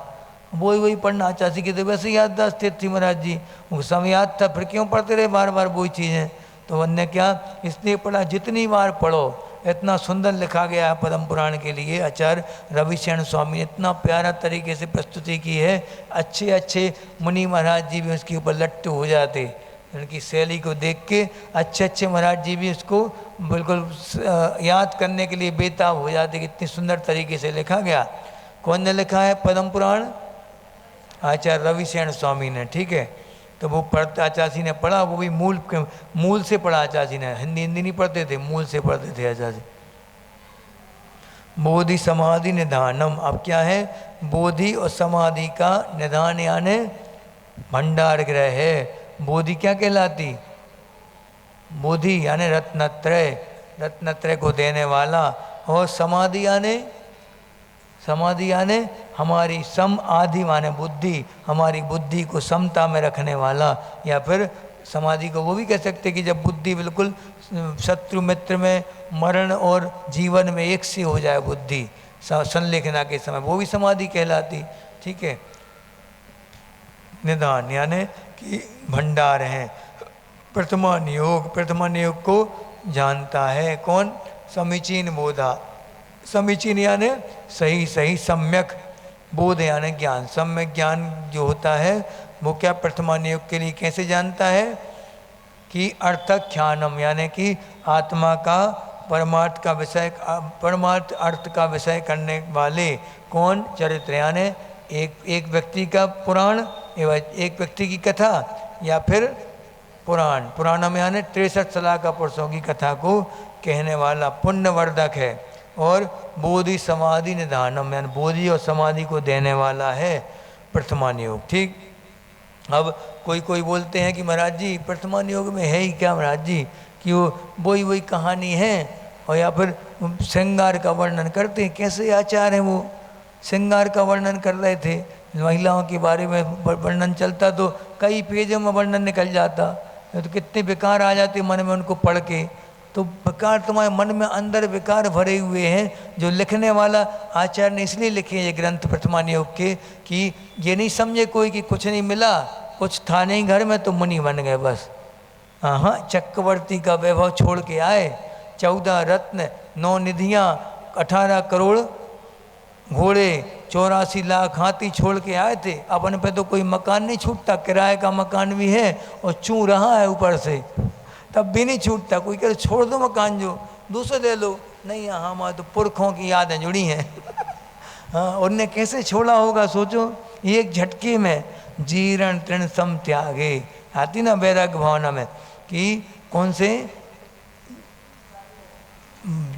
वही पढ़ना आचार्य की तो वैसे याददाश्त थी महाराज जी, वो समय याद था, फिर क्यों पढ़ते रहे बार बार वही चीज़ें? तो उनने क्या इसलिए पढ़ा, जितनी बार पढ़ो इतना सुंदर लिखा गया है पद्म पुराण के लिए। आचार्य रविशरण स्वामी ने इतना प्यारा तरीके से प्रस्तुति की है, अच्छे अच्छे मुनि महाराज जी भी उसके ऊपर लट्टू हो जाते। उनकी शैली को देख के अच्छे अच्छे महाराज जी भी उसको बिल्कुल याद करने के लिए बेताब हो जाते, कितनी सुंदर तरीके से लिखा गया। कौन ने लिखा है पद्म पुराण? आचार्य रविशरण स्वामी ने। ठीक है, तो वो पढ़ते आचार्य जी ने पढ़ा, वो भी मूल से पढ़ा आचार्य जी ने, हिंदी नहीं पढ़ते थे, मूल से पढ़ते थे आचार्य जी। बोधि समाधि निधानम, अब क्या है? बोधि और समाधि का निधान यानी भंडार ग्रह है। बोधि क्या कहलाती? बोधि यानी रत्नत्रय, रत्नत्रय को देने वाला। और समाधि यानी हमारी सम आदि माने बुद्धि, हमारी बुद्धि को समता में रखने वाला। या फिर समाधि को वो भी कह सकते कि जब बुद्धि बिल्कुल शत्रु मित्र में, मरण और जीवन में एक से हो जाए बुद्धि संलेखना के समय, वो भी समाधि कहलाती। ठीक है, निदान यानी कि भंडार है। प्रथमा नियोग को जानता है कौन? समीचीन बोधा, समीचीन यानी सही सम्यक, बोध यानी ज्ञान, सम्यक ज्ञान जो होता है वो क्या प्रथमा नियोग के लिए कैसे जानता है? कि अर्थख्यानम यानी कि आत्मा का परमार्थ का विषय, परमार्थ अर्थ का विषय करने वाले कौन? चरित्र यानी एक व्यक्ति का पुराण एवं एक व्यक्ति की कथा, या फिर पुराणम यानी 63 सलाह का पुरुषों की कथा को कहने वाला पुण्यवर्धक है। और बोधि समाधि निधानम यानी बोधि और समाधि को देने वाला है प्रथमा नियोग। ठीक, अब कोई बोलते हैं कि महाराज जी प्रथमा नियोग में है ही क्या महाराज जी, कि वो वही कहानी है, और या फिर श्रृंगार का वर्णन करते हैं। कैसे आचार हैं वो श्रृंगार का वर्णन कर रहे थे, महिलाओं के बारे में वर्णन चलता तो कई पेजों में वर्णन निकल जाता, तो कितने विकार आ जाते मन में उनको पढ़ के। तो विकार तुम्हारे मन में अंदर विकार भरे हुए हैं, जो लिखने वाला आचार्य ने इसलिए लिखे ये ग्रंथ प्रथमा नियोग के, कि ये नहीं समझे कोई कि कुछ नहीं मिला, कुछ था नहीं घर में तो मुनि बन गए बस। हाँ, चक्रवर्ती का वैभव छोड़ के आए, 14 रत्न, 9 निधियाँ, 18 करोड़ घोड़े, 84 लाख हाथी छोड़ के आए थे। अपने पे तो कोई मकान नहीं छूटता, किराए का मकान भी है और चू रहा है ऊपर से, तब भी नहीं छूटता। कोई कहे छोड़ दो मकान, जो दूसरे ले लो, नहीं हाँ हमारे तो पुरखों की यादें जुड़ी हैं। हाँ, उनने कैसे छोड़ा होगा सोचो, एक झटके में। जीर्ण तृण सम त्यागे आती ना वैराग्य भावना में, कि कौन से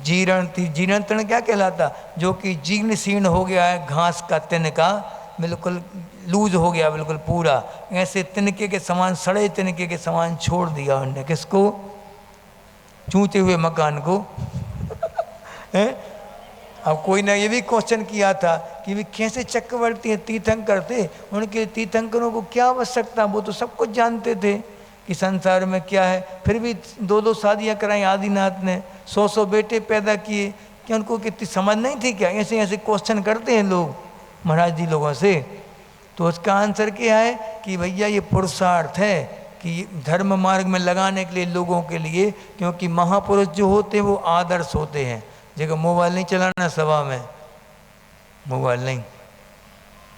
जीर्ण तृण क्या कहलाता? जो कि जीर्ण शीर्ण हो गया है, घास का तिनका बिल्कुल लूज हो गया बिल्कुल पूरा, ऐसे तिनके के समान, सड़े तिनके के समान छोड़ दिया उन्होंने। किसको? चूते हुए मकान को। अब कोई ने ये भी क्वेश्चन किया था कि वे कैसे चक्रवर्ती हैं, तीर्थंकर थे, उनके तीर्थंकरों को क्या आवश्यकता? वो तो सब कुछ जानते थे कि संसार में क्या है, फिर भी 2-2 शादियाँ कराई आदिनाथ ने, 100-100 बेटे पैदा किए, क्या उनको कितनी समझ नहीं थी क्या? ऐसे ऐसे क्वेश्चन करते हैं लोग महाराज जी लोगों से। तो उसका आंसर क्या है कि भैया ये पुरुषार्थ है कि धर्म मार्ग में लगाने के लिए लोगों के लिए, क्योंकि महापुरुष जो होते हैं वो आदर्श होते हैं। जगह मोबाइल नहीं चलाना सभा में, मोबाइल नहीं,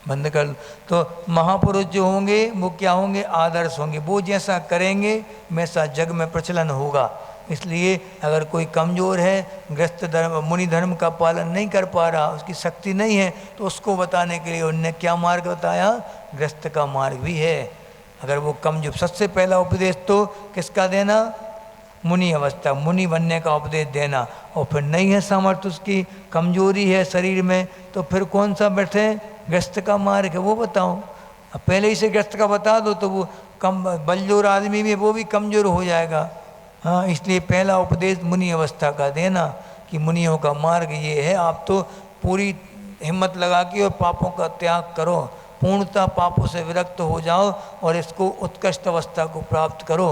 बंद कर। तो महापुरुष जो होंगे वो क्या होंगे, आदर्श होंगे। वो जैसा करेंगे वैसा जग में प्रचलन होगा। इसलिए अगर कोई कमज़ोर है, गृहस्थ धर्म मुनि धर्म का पालन नहीं कर पा रहा, उसकी शक्ति नहीं है, तो उसको बताने के लिए उनने क्या मार्ग बताया, गृहस्थ का मार्ग भी है। अगर वो कमजोर, सबसे पहला उपदेश तो किसका देना, मुनि अवस्था, मुनि बनने का उपदेश देना। और फिर नहीं है सामर्थ्य, उसकी कमजोरी है शरीर में, तो फिर कौन सा बैठे, गृहस्थ का मार्ग है वो बताओ। अब पहले ही से गृहस्थ का बता दो तो वो कम बलजोर आदमी भी वो भी कमज़ोर हो जाएगा। हाँ, इसलिए पहला उपदेश मुनि अवस्था का देना कि मुनियों का मार्ग ये है। आप तो पूरी हिम्मत लगा के और पापों का त्याग करो, पूर्णतः पापों से विरक्त हो जाओ और इसको उत्कृष्ट अवस्था को प्राप्त करो।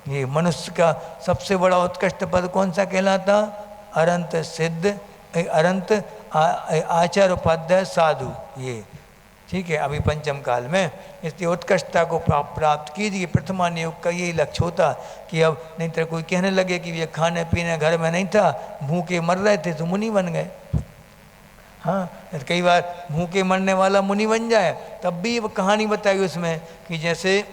ये मनुष्य का सबसे बड़ा उत्कृष्ट पद कौन सा कहलाता, अनंत सिद्ध, अनंत आचार उपाध्याय साधु, ये ठीक है अभी पंचम काल में। इसलिए उत्कृष्टता को प्राप्त कीजिए। प्रथमान योग का यही लक्ष्य होता कि अब नहीं तो कोई कहने लगे कि ये खाने पीने घर में नहीं था, भूखे मर रहे थे तो मुनि बन गए। हाँ, कई बार भूखे मरने वाला मुनि बन जाए। तब भी वो कहानी बताई उसमें कि जैसे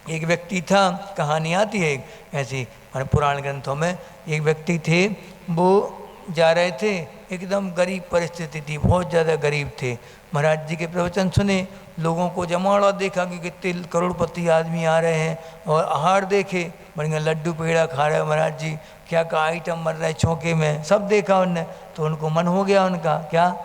एक व्यक्ति था, कहानी आती है ऐसी पुराण ग्रंथों में, एक व्यक्ति थे, वो जा रहे थे, एकदम गरीब परिस्थिति थी, बहुत ज़्यादा गरीब थे। महाराज जी के प्रवचन सुने, लोगों को जमावड़ा देखा कि कितने करोड़पति आदमी आ रहे हैं, और आहार देखे, बढ़िया लड्डू पेड़ा खा रहे हैं महाराज जी, क्या क्या आइटम बन रहा है चौके में, सब देखा उनने। तो उनको मन हो गया उनका, क्या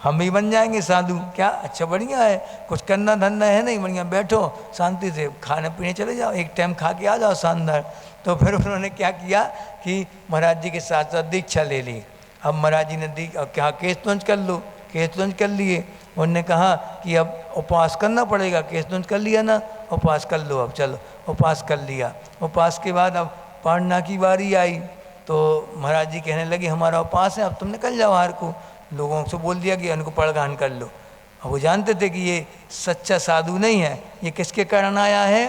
हम भी बन जाएंगे साधु, क्या अच्छा बढ़िया है, कुछ करना धंधा है नहीं, बढ़िया बैठो शांति से खाने पीने चले जाओ, एक टाइम खा के आ जाओ शानदार। तो फिर उन्होंने क्या किया कि महाराज जी के साथ साथ दीक्षा ले ली। अब महाराज जी ने क्या केस तुंज कर लो, केस तुंज कर लिए। उन्होंने कहा कि अब उपवास करना पड़ेगा, केस तुंज कर लिया ना, उपवास कर लो, अब चलो उपवास कर लिया। उपवास के बाद अब पढ़ना की बारी आई, तो महाराज जी कहने लगे हमारा उपवास है, अब तुम निकल जाओ बाहर को। लोगों से बोल दिया कि उनको पढ़गान कर लो। अब वो जानते थे कि ये सच्चा साधु नहीं है, ये किसके कारण आया है।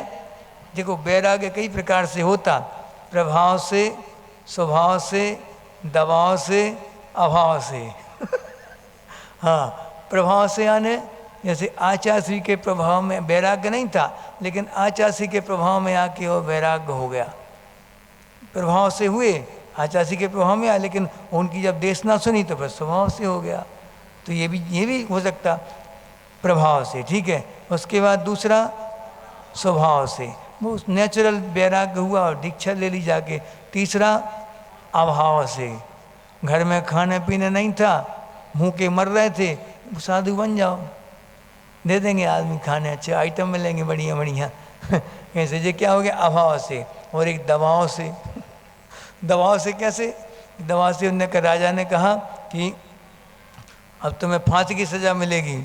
देखो वैराग्य कई प्रकार से होता, प्रभाव से, स्वभाव से, दबाव से, अभाव से। हाँ, प्रभाव से आने जैसे आचार्य के प्रभाव में वैराग्य नहीं था, लेकिन आचार्य के प्रभाव में आके वो वैराग्य हो गया। प्रभाव से हुए, आचार्य के प्रभाव में आया, लेकिन उनकी जब देशना सुनी तो फिर स्वभाव से हो गया। तो ये भी हो सकता प्रभाव से, ठीक है। उसके बाद दूसरा स्वभाव से, वो नेचुरल वैराग्य हुआ और दीक्षा ले ली जाके। तीसरा अभाव से, घर में खाने पीने नहीं था, भूखे मर रहे थे, साधु बन जाओ, दे देंगे आदमी खाने, अच्छे आइटम मिलेंगे बढ़िया बढ़िया। कैसे, ये क्या हो गया, अभाव से। और एक दबाव से, दबाव से कैसे, दबाव से उनने राजा ने कहा कि अब तुम्हें फांसी की सज़ा मिलेगी,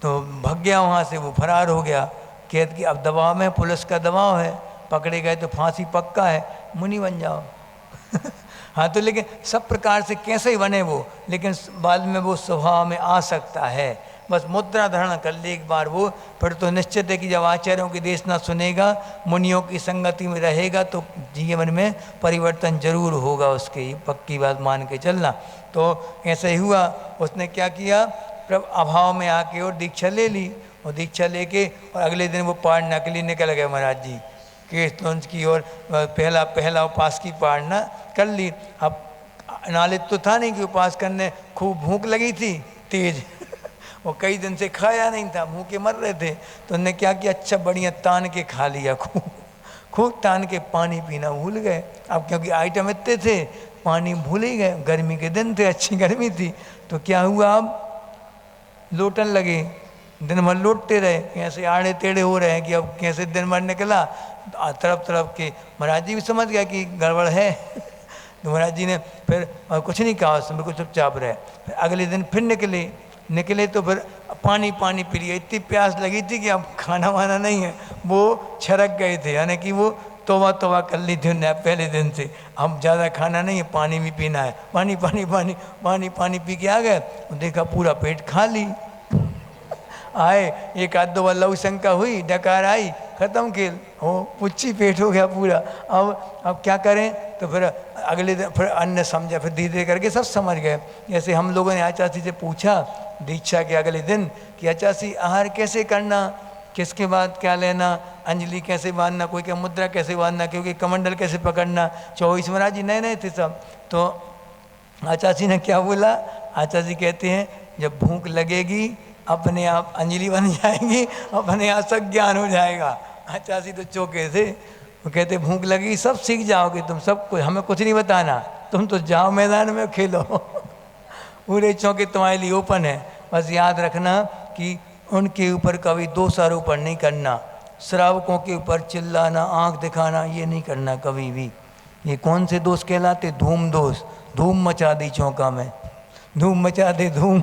तो भाग गया वहाँ से, वो फरार हो गया। कहते कि अब दबाव में, पुलिस का दबाव है, पकड़े गए तो फांसी पक्का है, मुनि बन जाओ। हाँ, तो लेकिन सब प्रकार से कैसे ही बने वो, लेकिन बाद में वो स्वभाव में आ सकता है। बस मुद्रा धारण कर ले एक बार वो, फिर तो निश्चित है कि जब आचार्यों की देशना सुनेगा, मुनियों की संगति में रहेगा, तो जीवन में परिवर्तन जरूर होगा उसके, ये पक्की बात मान के चलना। तो ऐसा ही हुआ, उसने क्या किया, अभाव में आके और दीक्षा ले ली, और दीक्षा लेके और अगले दिन वो पाढ़ना के लिए निकल गए महाराज जी, केस तुंज की और पहला उपास की पाढ़ना कर ली। अब नालित तो था नहीं कि उपास करने, खूब भूख लगी थी तेज, वो कई दिन से खाया नहीं था, भूखे मर रहे थे। तो उन्होंने क्या किया, अच्छा बढ़िया तान के खा लिया, खूब तान के, पानी पीना भूल गए। अब क्योंकि आइटम इतने थे, पानी भूल ही गए, गर्मी के दिन थे, अच्छी गर्मी थी। तो क्या हुआ, अब लोटन लगे, दिन भर लौटते रहे, कैसे आड़े टेढ़े हो रहे हैं कि अब कैसे दिन भर निकला। तरफ तरफ के महाराज जी भी समझ गया कि गड़बड़ है। तो महाराज जी ने फिर कुछ नहीं कहा, उसमें कुछ चुपचाप रहे। फिर अगले दिन फिर निकले तो फिर पानी पी लिया, इतनी प्यास लगी थी कि अब खाना वाना नहीं है, वो छरक गए थे, यानी कि वो तौबा कर ली थी उन्हें पहले दिन से, अब ज़्यादा खाना नहीं है, पानी भी पीना है। पानी पी के आ गए, देखा पूरा पेट खाली। आए, एक आध दो बार लघु शंका हुई, डकार आई, खत्म खेल, हो पुच्छी पेट हो गया पूरा। अब क्या करें? तो फिर अगले दिन फिर अन्य समझा, फिर धीरे धीरे करके सब समझ गए। जैसे हम लोगों ने आचार्य से पूछा दीक्षा के अगले दिन कि आचार्य आहार कैसे करना, किसके बाद क्या लेना, अंजलि कैसे बांधना, कोई क्या मुद्रा कैसे बांधना, क्योंकि कमंडल कैसे पकड़ना। 24 महाराज जी नए नए थे सब। तो आचार्य ने क्या बोला? आचार्य कहते हैं जब भूख लगेगी अपने आप अंजलि बन जाएगी, अपने आप सब ज्ञान हो जाएगा। आचार्य तो चौके थे, वो कहते भूख लगी सब सीख जाओगे तुम, सब कुछ हमें कुछ नहीं बताना, तुम तो जाओ मैदान में खेलो पूरे चौके तुम्हारे लिए ओपन है। बस याद रखना कि उनके ऊपर कभी दोषारोपण नहीं करना, श्रावकों के ऊपर चिल्लाना, आंख दिखाना, ये नहीं करना कभी भी। ये कौन से दोष कहलाते? धूम दोष। धूम मचा दी चौका में, धूम मचा दे धूम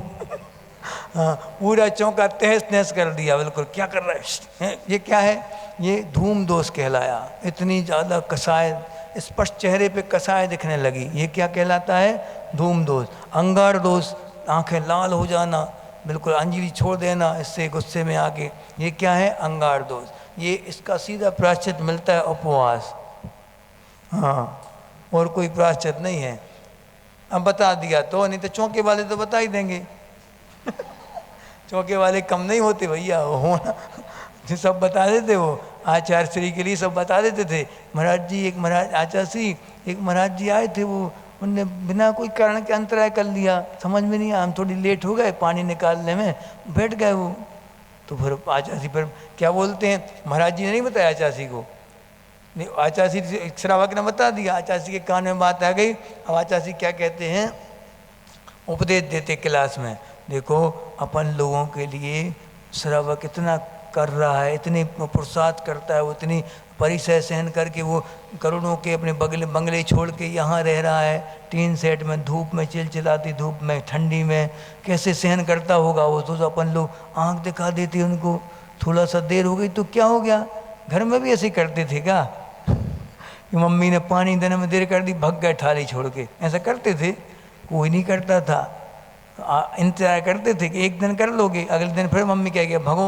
हाँ, पूरा चौका तहस नहस कर दिया बिल्कुल। क्या कर रहा है? ये क्या है? ये धूम दोष कहलाया। इतनी ज़्यादा कसाय, स्पष्ट चेहरे पे कसाय दिखने लगी, ये क्या कहलाता है? धूम दोष। अंगार दोष, आंखें लाल हो जाना, बिल्कुल अंजलि छोड़ देना इससे गुस्से में आके, ये क्या है? अंगार दोष। ये इसका सीधा प्रायश्चित मिलता है उपवास, हाँ, और कोई प्रायश्चित नहीं है। अब बता दिया तो, नहीं तो चौके वाले तो बता ही देंगे चौके वाले कम नहीं होते भैया, हो ना जो सब बता देते, वो आचार्य श्री के लिए सब बता देते थे। महाराज जी, एक महाराज आचार्य श्री, एक महाराज जी आए थे, वो उनने बिना कोई कारण के अंतराय कर लिया, समझ में नहीं आया, हम थोड़ी लेट हो गए पानी निकालने में, बैठ गए वो। तो फिर आचार्य श्री फिर क्या बोलते हैं, महाराज जी ने नहीं बताया आचार्य श्री को, नहीं आचार्य श्री श्रावक ने बता दिया, आचार्य श्री के कान में बात आ गई। अब आचार्य श्री क्या कहते हैं, उपदेश देते क्लास में, देखो अपन लोगों के लिए श्रावक इतना कर रहा है, इतनी पुरुषार्थ करता है, वो इतनी परिचय सहन करके वो करोड़ों के अपने बंगले छोड़ के यहाँ रह रहा है, टीन सेट में, धूप में, चिलचिलाती धूप में, ठंडी में, कैसे सहन करता होगा वो। तो अपन लोग आँख दिखा देते उनको, थोड़ा सा देर हो गई तो क्या हो गया? घर में भी ऐसे करते थे क्या? मम्मी ने पानी देने में देर कर दी, भग गए थाली छोड़ के, ऐसा करते थे? कोई नहीं करता था, इंतजार करते थे कि एक दिन कर लोगे, अगले दिन फिर मम्मी कह गया भगो,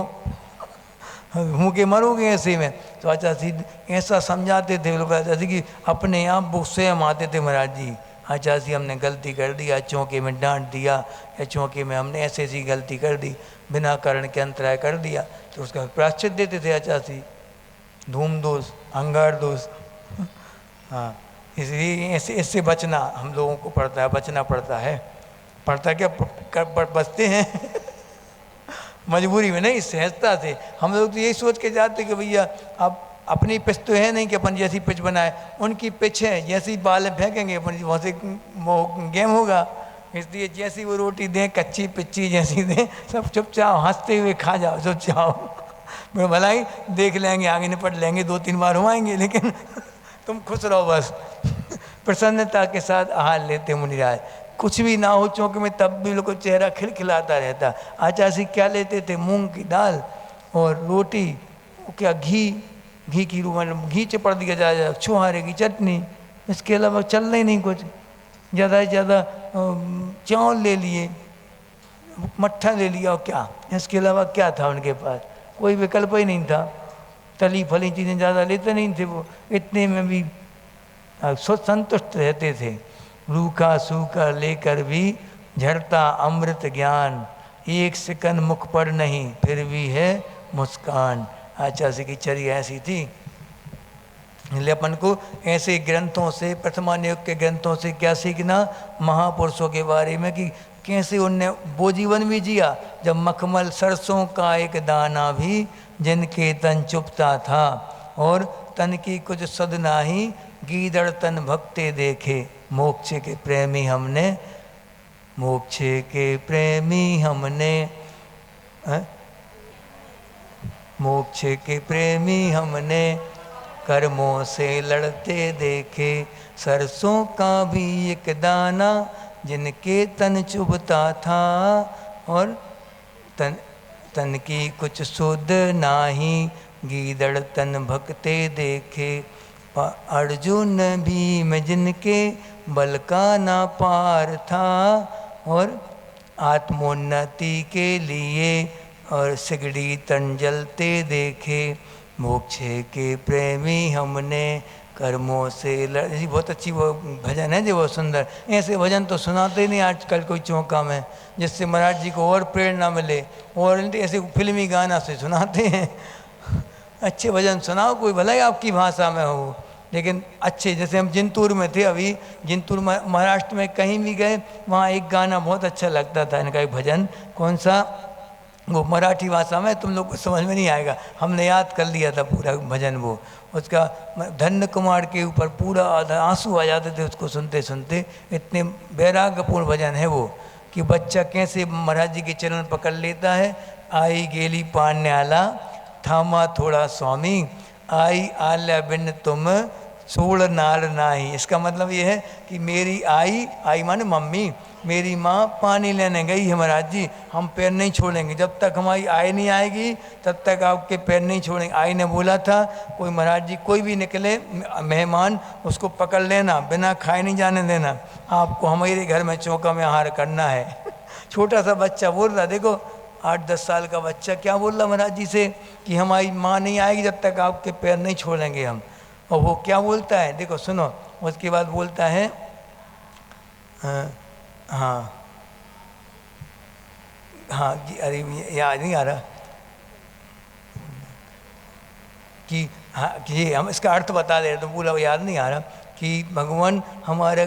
मुँह के मरोगे ऐसे में। तो आचार्य ऐसा समझाते थे लोग, जैसे कि अपने आप वो स्वयं आते थे, महाराज जी आचार्य हमने गलती कर दी, आज चौके में डांट दिया, या चौके में हमने ऐसे ऐसी गलती कर दी, बिना कारण के अंतराय कर दिया, तो उसका प्रायश्चित देते थे आचार्य। धूम दोष, अंगार दोष, हाँ, इसलिए इससे बचना हम लोगों को पड़ता है, बचना पड़ता है। पड़ता क्या, बचते हैं मजबूरी में नहीं, सहजता से। हम लोग तो यही सोच के जाते कि भैया अब अपनी पिच तो है नहीं कि अपन जैसी पिच बनाए, उनकी पिच है, जैसी बाल फेंकेंगे अपन वहाँ से गेम होगा। इसलिए जैसी वो रोटी दें, कच्ची पिच्ची जैसी दें, सब चुपचाप हंसते हुए खा जाओ चुपचाप, भला ही देख लेंगे, आगे निपट लेंगे, 2-3 बार हुआएंगे, लेकिन तुम खुश रहो बस प्रसन्नता के साथ आहार लेते मुनिराज। कुछ भी ना हो चौके में तब भी लोग को चेहरा खिलखिलाता रहता। आचार्य क्या लेते थे? मूंग की दाल और रोटी, क्या घी की घी चिपड़ दिया जाए, छुहारे की चटनी, इसके अलावा चल ही नहीं कुछ। ज़्यादा से ज़्यादा चावल ले लिए, मट्ठा ले लिया, और क्या, इसके अलावा क्या था उनके पास? कोई विकल्प ही नहीं था। तली फली चीज़ें ज़्यादा लेते नहीं थे वो, इतने में भी संतुष्ट रहते थे। रूखा सूखा लेकर भी झरता अमृत ज्ञान, एक सेकंड मुख पर नहीं फिर भी है मुस्कान। आचार्य की चर्या ऐसी थी। इसलिए अपन को ऐसे ग्रंथों से, प्रथमानुयोग के ग्रंथों से क्या सीखना? महापुरुषों के बारे में कि कैसे उनने वो जीवन भी जिया जब मखमल सरसों का एक दाना भी जिनके तन चुपता था, और तन की कुछ सद नाही गीदड़ तन भक्ते देखे। मोक्ष के प्रेमी हमने, मोक्ष के प्रेमी हमने, मोक्ष के प्रेमी हमने कर्मों से लड़ते देखे। सरसों का भी एक दाना जिनके तन चुभता था, और तन की कुछ सुध नाही गीदड़ तन भक्ते देखे। अर्जुन भीम जिनके बल का ना पार था, और आत्मोन्नति के लिए और सिगड़ी तन जलते देखे। मोक्ष के प्रेमी हमने कर्मों से ऐसी बहुत अच्छी वो भजन है जो वो सुंदर। ऐसे भजन तो सुनाते ही नहीं आजकल कोई चौका में, जिससे महाराज जी को और प्रेरणा मिले, और ऐसे फिल्मी गाना से सुनाते हैं। अच्छे भजन सुनाओ, कोई भला ही आपकी भाषा में हो, लेकिन अच्छे। जैसे हम जिंतूर में थे अभी, जिंतूर महाराष्ट्र में कहीं भी गए, वहाँ एक गाना बहुत अच्छा लगता था इनका, एक भजन। कौन सा? वो मराठी भाषा में, तुम लोग को समझ में नहीं आएगा, हमने याद कर लिया था पूरा भजन वो। उसका धन्य कुमार के ऊपर पूरा आंसू आ जाते थे उसको सुनते सुनते, इतने वैराग्यपूर्ण भजन है वो, कि बच्चा कैसे महाराज जी के चरण पकड़ लेता है। आई गेली पान्य आला, थामा थोड़ा स्वामी, आई आल्या बिन तुम सोड़ नार नाही। इसका मतलब ये है कि मेरी आई माने मम्मी, मेरी माँ पानी लेने गई है महाराज जी, हम पैर नहीं छोड़ेंगे, जब तक हमारी आई नहीं आएगी तब तक आपके पैर नहीं छोड़ेंगे। आई ने बोला था कोई महाराज जी कोई भी निकले मेहमान, उसको पकड़ लेना, बिना खाए नहीं जाने देना, आपको हमारे घर में चौका में आहार करना है। छोटा सा बच्चा बोल रहा, देखो 8-10 साल का बच्चा क्या बोल रहा महाराज जी से, कि हमारी माँ नहीं आएगी जब तक आपके पैर नहीं छोड़ेंगे हम। और वो क्या बोलता है, देखो सुनो, उसके बाद बोलता है हाँ हाँ, अरे याद नहीं आ रहा कि हाँ, कि हम इसका अर्थ बता दे रहे तो पूरा याद नहीं आ रहा, कि भगवान हमारा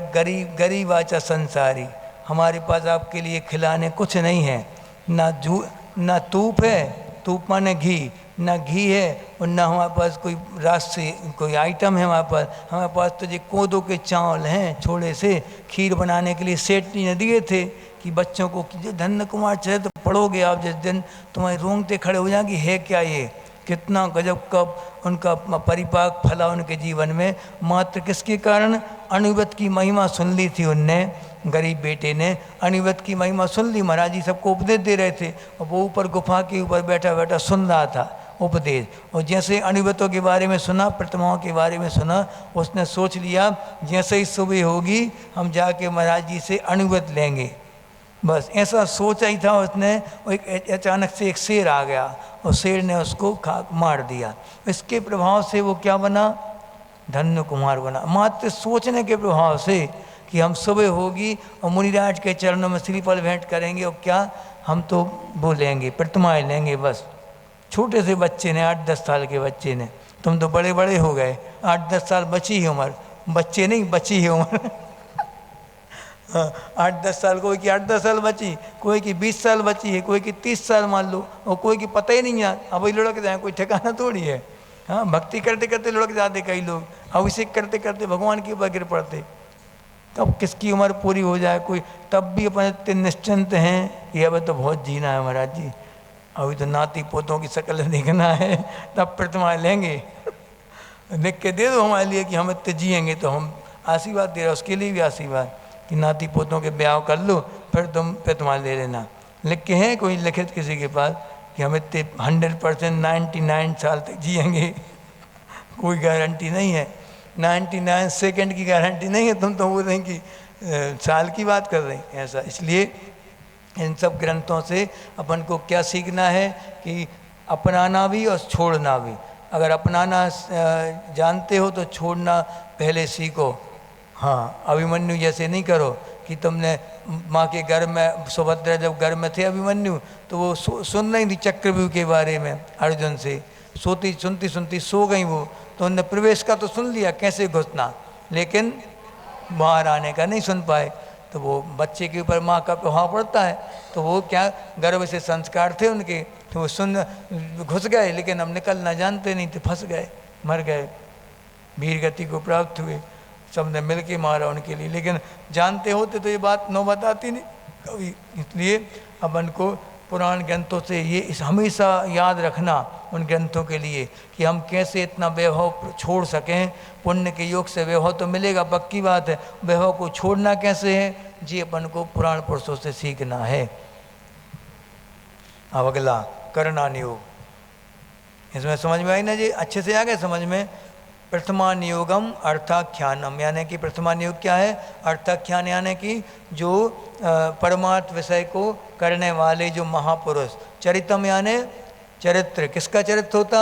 गरीब आचा संसारी, हमारे पास आपके लिए खिलाने कुछ नहीं है, ना तूप है, तूप माने घी, ना घी है, और ना हमारे पास कोई रास्ते कोई आइटम है हमारे पास तो ये कोदो के चावल हैं छोड़े से, खीर बनाने के लिए सेठ जी ने दिए थे कि बच्चों को कि धन्य कुमार चले तो पढ़ोगे आप जिस दिन, तुम्हारे रोंगटे खड़े हो जाएंगे, है क्या ये, कितना गजब का उनका परिपाक फला उनके जीवन में। मात्र किसके कारण? अणुव्रत की महिमा सुन ली थी उनने, गरीब बेटे ने अणुव्रत की महिमा सुन ली। महाराज जी सबको उपदेश दे रहे थे, और वो ऊपर गुफा के ऊपर बैठा बैठा सुन रहा था उपदेश, और जैसे अणुव्रतों के बारे में सुना, प्रतिमाओं के बारे में सुना, उसने सोच लिया जैसे ही सुबह होगी हम जाके महाराज जी से अणुव्रत लेंगे। बस ऐसा सोचा ही था उसने, एक अचानक से एक शेर आ गया और शेर ने उसको मार दिया। इसके प्रभाव से वो क्या बना? धन्य कुमार बना, मात्र सोचने के प्रभाव से कि हम सुबह होगी और मुनिराज के चरणों में श्रीफल भेंट करेंगे, और क्या हम तो वो लेंगे, प्रतिमाएँ लेंगे। बस छोटे से बच्चे ने, 8-10 साल के बच्चे ने, तुम तो बड़े बड़े हो गए, 8-10 साल बची है उम्र, बच्चे नहीं बची है उम्र। 8-10 साल, कोई की 8-10 साल बची, कोई की 20 साल बची है, कोई की 30 साल मान लो, और कोई की पता ही नहीं है, अब वही लुढ़क जाए, कोई ठिकाना थोड़ी है। हाँ, भक्ति करते करते लुढ़क जाते कई लोग, अभिषेक करते करते भगवान के ऊपर गिर पड़ते। तब किसकी उम्र पूरी हो जाए कोई, तब भी अपन इतने निश्चिंत हैं कि अब तो बहुत जीना है महाराज जी, अभी तो नाती पोतों की शक्ल देखना है, तब प्रतिमा लेंगे। लिख के दे दो हमारे लिए कि हम इतने जिएंगे, तो हम आशीर्वाद दे रहे, उसके लिए भी आशीर्वाद कि नाती पोतों के ब्याह कर लो, फिर तुम प्रतिमा ले लेना। लिख के हैं कोई लिखित किसी के पास कि हम इतने 100% 99 साल तक जिएंगे? कोई गारंटी नहीं है, 99 सेकंड की गारंटी नहीं है। तुम तो बोल रहे कि साल की बात कर रहे हैं ऐसा। इसलिए इन सब ग्रंथों से अपन को क्या सीखना है कि अपनाना भी और छोड़ना भी। अगर अपनाना जानते हो तो छोड़ना पहले सीखो। हाँ, अभिमन्यु जैसे नहीं करो कि तुमने माँ के घर में, सुभद्रा जब घर में थे अभिमन्यु, तो वो सुन रही थी चक्रव्यूह के बारे में अर्जुन से, सुनती सुनती सो गई वो, तो उनने प्रवेश का तो सुन लिया कैसे घुसना, लेकिन बाहर आने का नहीं सुन पाए। तो वो बच्चे के ऊपर माँ का प्रभाव पड़ता है, तो वो क्या गर्भ से संस्कार थे उनके, तो वो सुन घुस गए, लेकिन हम निकलना जानते नहीं थे, फंस गए, मर गए, वीर गति को प्राप्त हुए। सबने मिल के मारा उनके लिए, लेकिन जानते होते तो ये बात नौबत आती नहीं कभी। इसलिए अपन को पुराण ग्रंथों से ये हमेशा याद रखना उन ग्रंथों के लिए कि हम कैसे इतना वैभव छोड़ सकें। पुण्य के योग से वैभव तो मिलेगा, पक्की बात है, वैभव को छोड़ना कैसे है, जी अपन को पुराण पुरुषों से सीखना है। अब अगला करना नियोग, इसमें समझ में आई ना जी, अच्छे से आ गए समझ में। प्रथमा नियोगम अर्थाख्यानम, यानी कि प्रथमा नियोग क्या है? अर्थाख्यान, यानी कि जो परमार्थ विषय को करने वाले जो महापुरुष। चरितम यानी चरित्र, किसका चरित्र होता?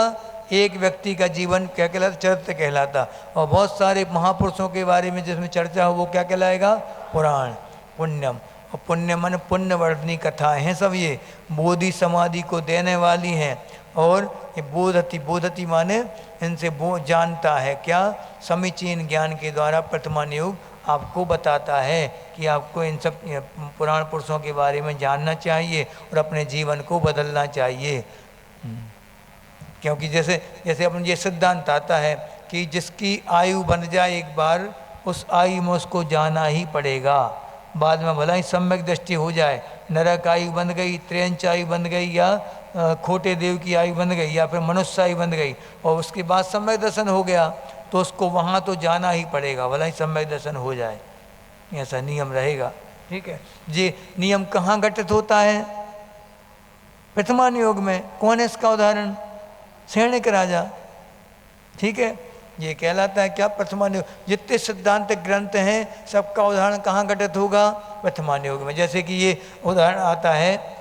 एक व्यक्ति का जीवन क्या कहलाता? चरित्र कहलाता। और बहुत सारे महापुरुषों के बारे में जिसमें चर्चा हो वो क्या कहलाएगा? पुराण। पुण्यम, और पुण्य मन पुण्यवर्धनी कथाएं हैं सब, ये बोधि समाधि को देने वाली हैं। और ये बोधति, बोधति माने इनसे वो जानता है क्या? समीचीन ज्ञान के द्वारा वर्तमान युग आपको बताता है कि आपको इन सब पुराण पुरुषों के बारे में जानना चाहिए और अपने जीवन को बदलना चाहिए। क्योंकि जैसे जैसे अपन ये सिद्धांत आता है कि जिसकी आयु बन जाए एक बार, उस आयु में उसको जाना ही पड़ेगा। बाद में भला ही सम्यक दृष्टि हो जाए, नरक आयु बन गई, त्रेंच आयु बन गई, या खोटे देव की आयु बन गई, या फिर मनुष्य आयु बन गई, और उसके बाद सम्यक दर्शन हो गया, तो उसको वहाँ तो जाना ही पड़ेगा, भला ही सम्यक दर्शन हो जाए। ऐसा नियम रहेगा। ठीक है। ये नियम कहाँ घटित होता है? वर्तमान योग में। कौन है इसका उदाहरण? सैनिक राजा। ठीक है। ये कहलाता है क्या? वर्तमान योग। जितने सिद्धांत ग्रंथ हैं सबका उदाहरण कहाँ घटित होगा? वर्तमान योग में। जैसे कि ये उदाहरण आता है,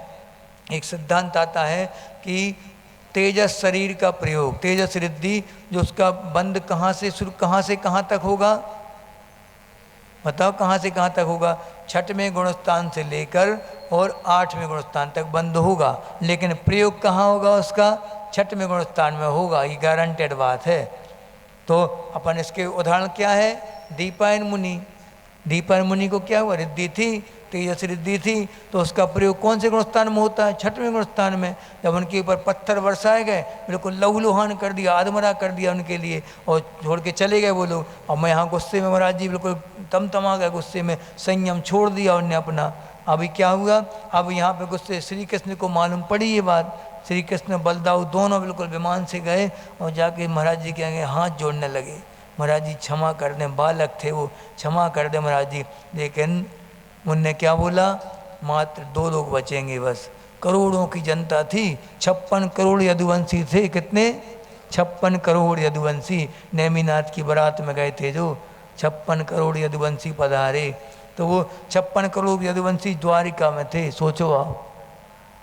एक सिद्धांत आता है कि तेजस शरीर का प्रयोग, तेजस रिद्धि, जो उसका बंद कहाँ से शुरू, कहाँ से कहाँ तक होगा? बताओ कहाँ से कहाँ तक होगा? 6वें गुणस्थान से लेकर और 8वें गुणस्थान तक बंद होगा, लेकिन प्रयोग कहाँ होगा उसका? 6वें गुणस्थान में होगा। ये गारंटेड बात है। तो अपन इसके उदाहरण क्या है? दीपायन मुनि। दीपायन मुनि को क्या हुआ? रिद्धि थी, तेजस रिद्धि थी, तो उसका प्रयोग कौन से गुणस्थान में होता है? 6वें गुणस्थान में। जब उनके ऊपर पत्थर बरसाए गए, बिल्कुल लहूलुहान कर दिया, आदमरा कर दिया उनके लिए, और छोड़ के चले गए वो लोग। और मैं यहाँ गुस्से में, महाराज जी बिल्कुल तमतमा गए गुस्से में, संयम छोड़ दिया उनने अपना। अभी क्या हुआ? अब यहाँ पे गुस्से श्री कृष्ण को मालूम पड़ी ये बात। श्री कृष्ण बलदाऊ दोनों बिल्कुल विमान से गए और जाके महाराज जी के आगे हाथ जोड़ने लगे। महाराज जी क्षमा कर दें, बालक थे वो, क्षमा कर दें महाराज जी। लेकिन उनने क्या बोला? मात्र 2 लोग बचेंगे बस। करोड़ों की जनता थी, 56 करोड़ यदुवंशी थे। कितने? 56 करोड़ यदुवंशी। नेमिनाथ की बारात में गए थे जो 56 करोड़ यदुवंशी पधारे, तो वो 56 करोड़ यदुवंशी द्वारिका में थे। सोचो आप,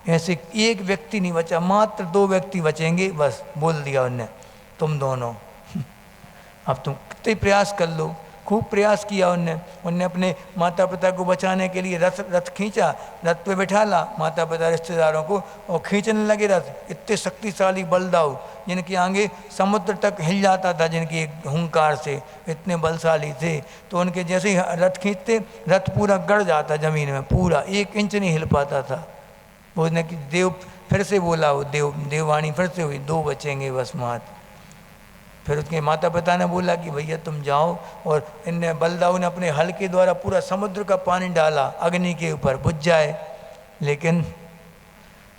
ऐसे एक व्यक्ति नहीं बचा, मात्र 2 व्यक्ति बचेंगे बस। बोल दिया उनने, तुम दोनों। अब तुम कितने प्रयास कर लो, खूब प्रयास किया उनने। उनने अपने माता पिता को बचाने के लिए रथ खींचा, रथ पे बैठाला माता पिता रिश्तेदारों को, और खींचने लगे रथ। इतने शक्तिशाली बलदाऊ, जिनके आगे समुद्र तक हिल जाता था, जिनकी हुंकार से इतने बलशाली थे। तो उनके जैसे ही रथ खींचते, रथ पूरा गड़ जाता जमीन में, पूरा 1 इंच नहीं हिल पाता था। बोलने कि देव फिर से बोला, वो देववाणी फिर से हुई, 2 बचेंगे बस मात्र। फिर उसके माता पिता ने बोला कि भैया तुम जाओ, और इनने बलदाऊ ने अपने हल के द्वारा पूरा समुद्र का पानी डाला अग्नि के ऊपर, बुझ जाए। लेकिन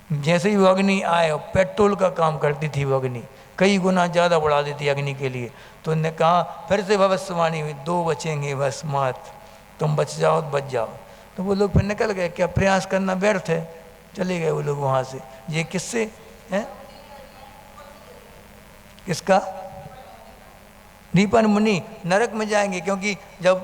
जैसे ही वो अग्नि आए, पेट्रोल का काम करती थी वो अग्नि, कई गुना ज़्यादा बढ़ा देती अग्नि के लिए। तो उन्होंने कहा, फिर से भविष्यवाणी हुई, 2 बचेंगे बस मात्र, तुम बच जाओ तो बच जाओ। तो वो लोग फिर निकल गए, क्या प्रयास करना व्यर्थ है, चले गए वो लोग वहाँ से। ये किससे है? किसका? दीपायन मुनि नरक में जाएंगे, क्योंकि जब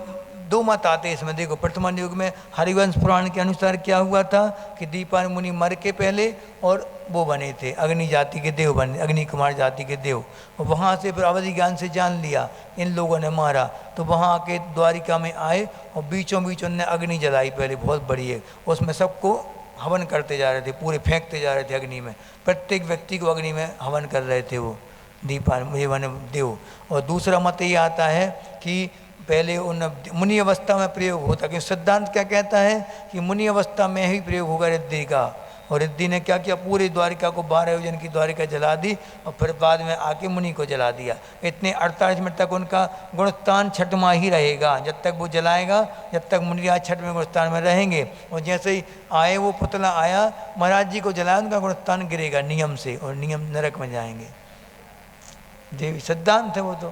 2 मत आते हैं इसमें। देखो वर्तमान युग में हरिवंश पुराण के अनुसार क्या हुआ था कि दीपायन मुनि मर के पहले और वो बने थे, अग्नि जाति के देव बने, अग्नि कुमार जाति के देव। और वहाँ से फिर अवधि ज्ञान से जान लिया इन लोगों ने मारा, तो वहाँ आके द्वारिका में आए और बीचों बीच उनने अग्नि जलाई पहले, बहुत बड़ी है। उसमें सबको हवन करते जा रहे थे, पूरे फेंकते जा रहे थे अग्नि में, प्रत्येक व्यक्ति को अग्नि में हवन कर रहे थे वो दीपायन देव। और दूसरा मत ये आता है कि पहले उन मुनि अवस्था में प्रयोग होता, क्योंकि सिद्धांत क्या कहता है कि मुनि अवस्था में ही प्रयोग होगा रिद्धि का। और रिद्धि ने क्या किया? पूरी द्वारिका को 12 योजन की द्वारिका जला दी, और फिर बाद में आके मुनि को जला दिया। इतने 48 मिनट तक उनका गुणस्थान 6वां ही रहेगा, जब तक वो जलाएगा, जब तक मुनिराज 6वें गुणस्थान में रहेंगे। और जैसे ही आए वो पुतला आया, महाराज जी को जलाया, उनका गुणस्थान गिरेगा नियम से, और नियम नरक में जाएंगे। देवी सिद्धांत है वो, तो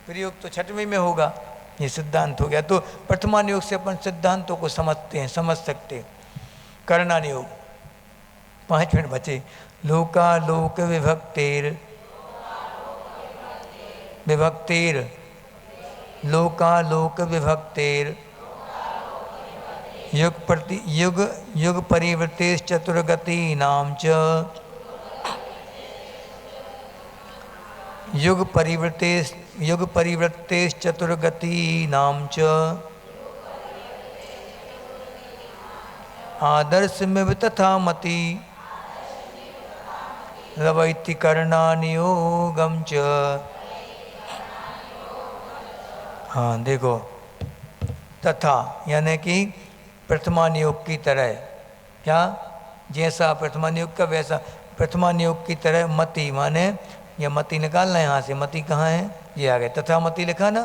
प्रयोग तो 6वें में होगा, ये सिद्धांत हो गया। तो वर्तमान योग से अपन सिद्धांतों को समझते हैं, समझ सकते। करना योग 5 मिनट बचे। लोकालोक विभक्तेर विभक्तेर लोकालोक विभक्तेर युग परिवृतेश्चतुर्गति नाम च युग परिवृत्ते चतुर्गति नाम च आदर्शमिव तथा मति रवैति कर्णानियोगम च। हाँ देखो, तथा यानी कि प्रथमा नियोग की तरह, क्या जैसा प्रथमा नियोग का वैसा प्रथमा नियोग की तरह मति, माने ये मति निकालना है यहाँ से, मति कहाँ है, ये आ गया तथा मति लिखा ना,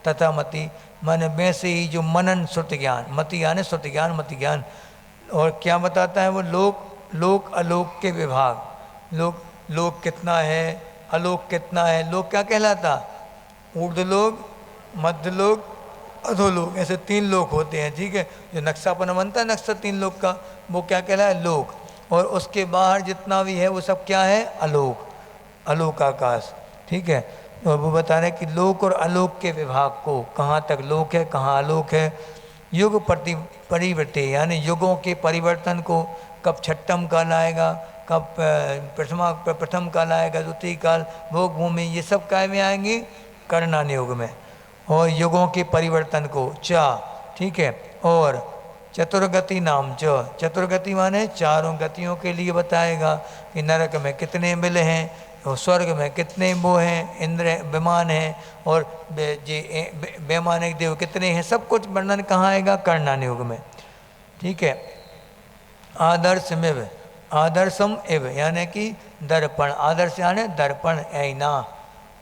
तथा मति माने वैसे ही जो मनन श्रुति ज्ञान, मति यानी श्रुति ज्ञान मति ज्ञान। और क्या बताता है वो, लोक अलोक के विभाग, लोक कितना है, अलोक कितना है, लोक क्या कहलाता, ऊर्ध्वलोक, मध्यलोक, अधोलोक, ऐसे 3 लोक होते हैं, ठीक है। जो नक्शा अपन बनता है नक्शा 3 लोक का, वो क्या कहलाए, लोक। और उसके बाहर जितना भी है वो सब क्या है, अलोक, अलोक आकाश, ठीक है। और वो बता रहे हैं कि लोक और अलोक के विभाग को, कहाँ तक लोक है कहाँ अलोक है। युग परिवर्ते यानी युगों के परिवर्तन को, कब छठम काल आएगा, कब प्रथम काल आएगा, द्वितीय काल, भोग भूमि, ये सब काय में आएंगे, कर्णान युग में। और युगों के परिवर्तन को चा, ठीक है। और चतुर्गति नाम च, चतुर्गति माने चारों गतियों के लिए बताएगा कि नरक में कितने मिल हैं, और स्वर्ग में कितने वो हैं, इंद्र विमान हैं, और वैमानिक देव कितने हैं, सब कुछ वर्णन कहाँ आएगा, कर्णान युग में, ठीक है। आदर्शमिव, आदर्शम इव यानी कि दर्पण, आदर्श यानी दर्पण, आईना,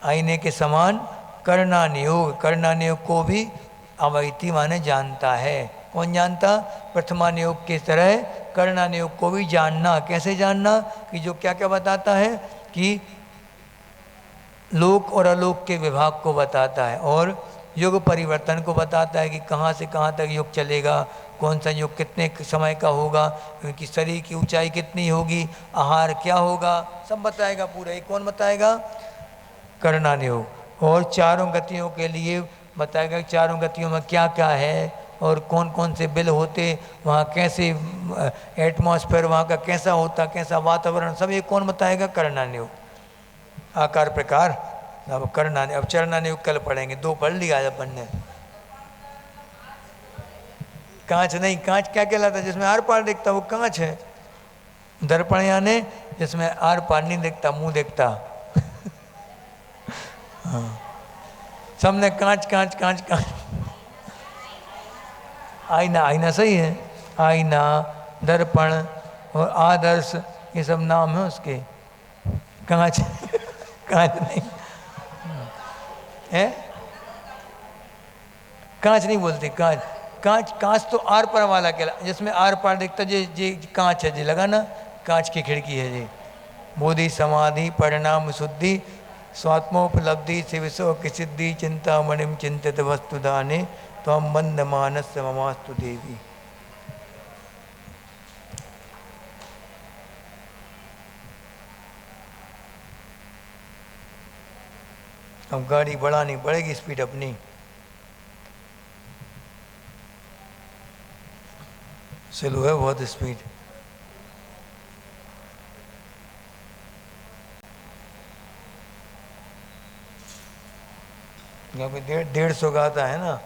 आईने के समान। कर्णान योग, कर्णान योग को भी अवैति माने जानता है, कौन जानता, प्रथमान योग की तरह कर्णान योग को भी जानना। कैसे जानना, कि जो क्या क्या बताता है कि लोक और अलोक के विभाग को बताता है, और युग परिवर्तन को बताता है कि कहाँ से कहाँ तक युग चलेगा, कौन सा युग कितने समय का होगा, उनकी शरीर की ऊंचाई कितनी होगी, आहार क्या होगा, सब बताएगा पूरा। ये कौन बताएगा, कर्णान योग। और चारों गतियों के लिए बताएगा कि चारों गतियों में क्या क्या है, और कौन कौन से बिल होते, वहाँ कैसे एटमॉस्फेयर वहाँ का कैसा होता, कैसा वातावरण, सब ये कौन बताएगा, कर्णान योग। आकार प्रकार, अब कर्णान, अब चरणान योग कल पढ़ेंगे, 2 पढ़ लिया आज अपन ने। कांच नहीं, कांच क्या कहलाता है, जिसमें आर पार दिखता वो कांच है। दर्पण यानी जिसमें आर पार नहीं दिखता, मुंह दिखता। हाँ, सबने कांच कांच कांच कांच। आईना, आईना सही है, आईना, दर्पण और आदर्श, ये सब नाम है उसके। कांच कांच नहीं है, कांच नहीं बोलते, कांच, कांच, कांच तो आर पार वाला कहला, जिसमें आर पार दिखता, जी कांच है जी, लगा ना, कांच की खिड़की है जी। बोधि समाधि परिणाम शुद्धि स्वात्मोपलब्धि शिवसो की सिद्धि चिंता मणिम चिंतित वस्तुदाने त्वं मंद मानस ममास्तु देवी। अब गाड़ी बढ़ानी पड़ेगी स्पीड अपनी। स्लो है बहुत स्पीड। यहाँ पे 150 का आता है ना।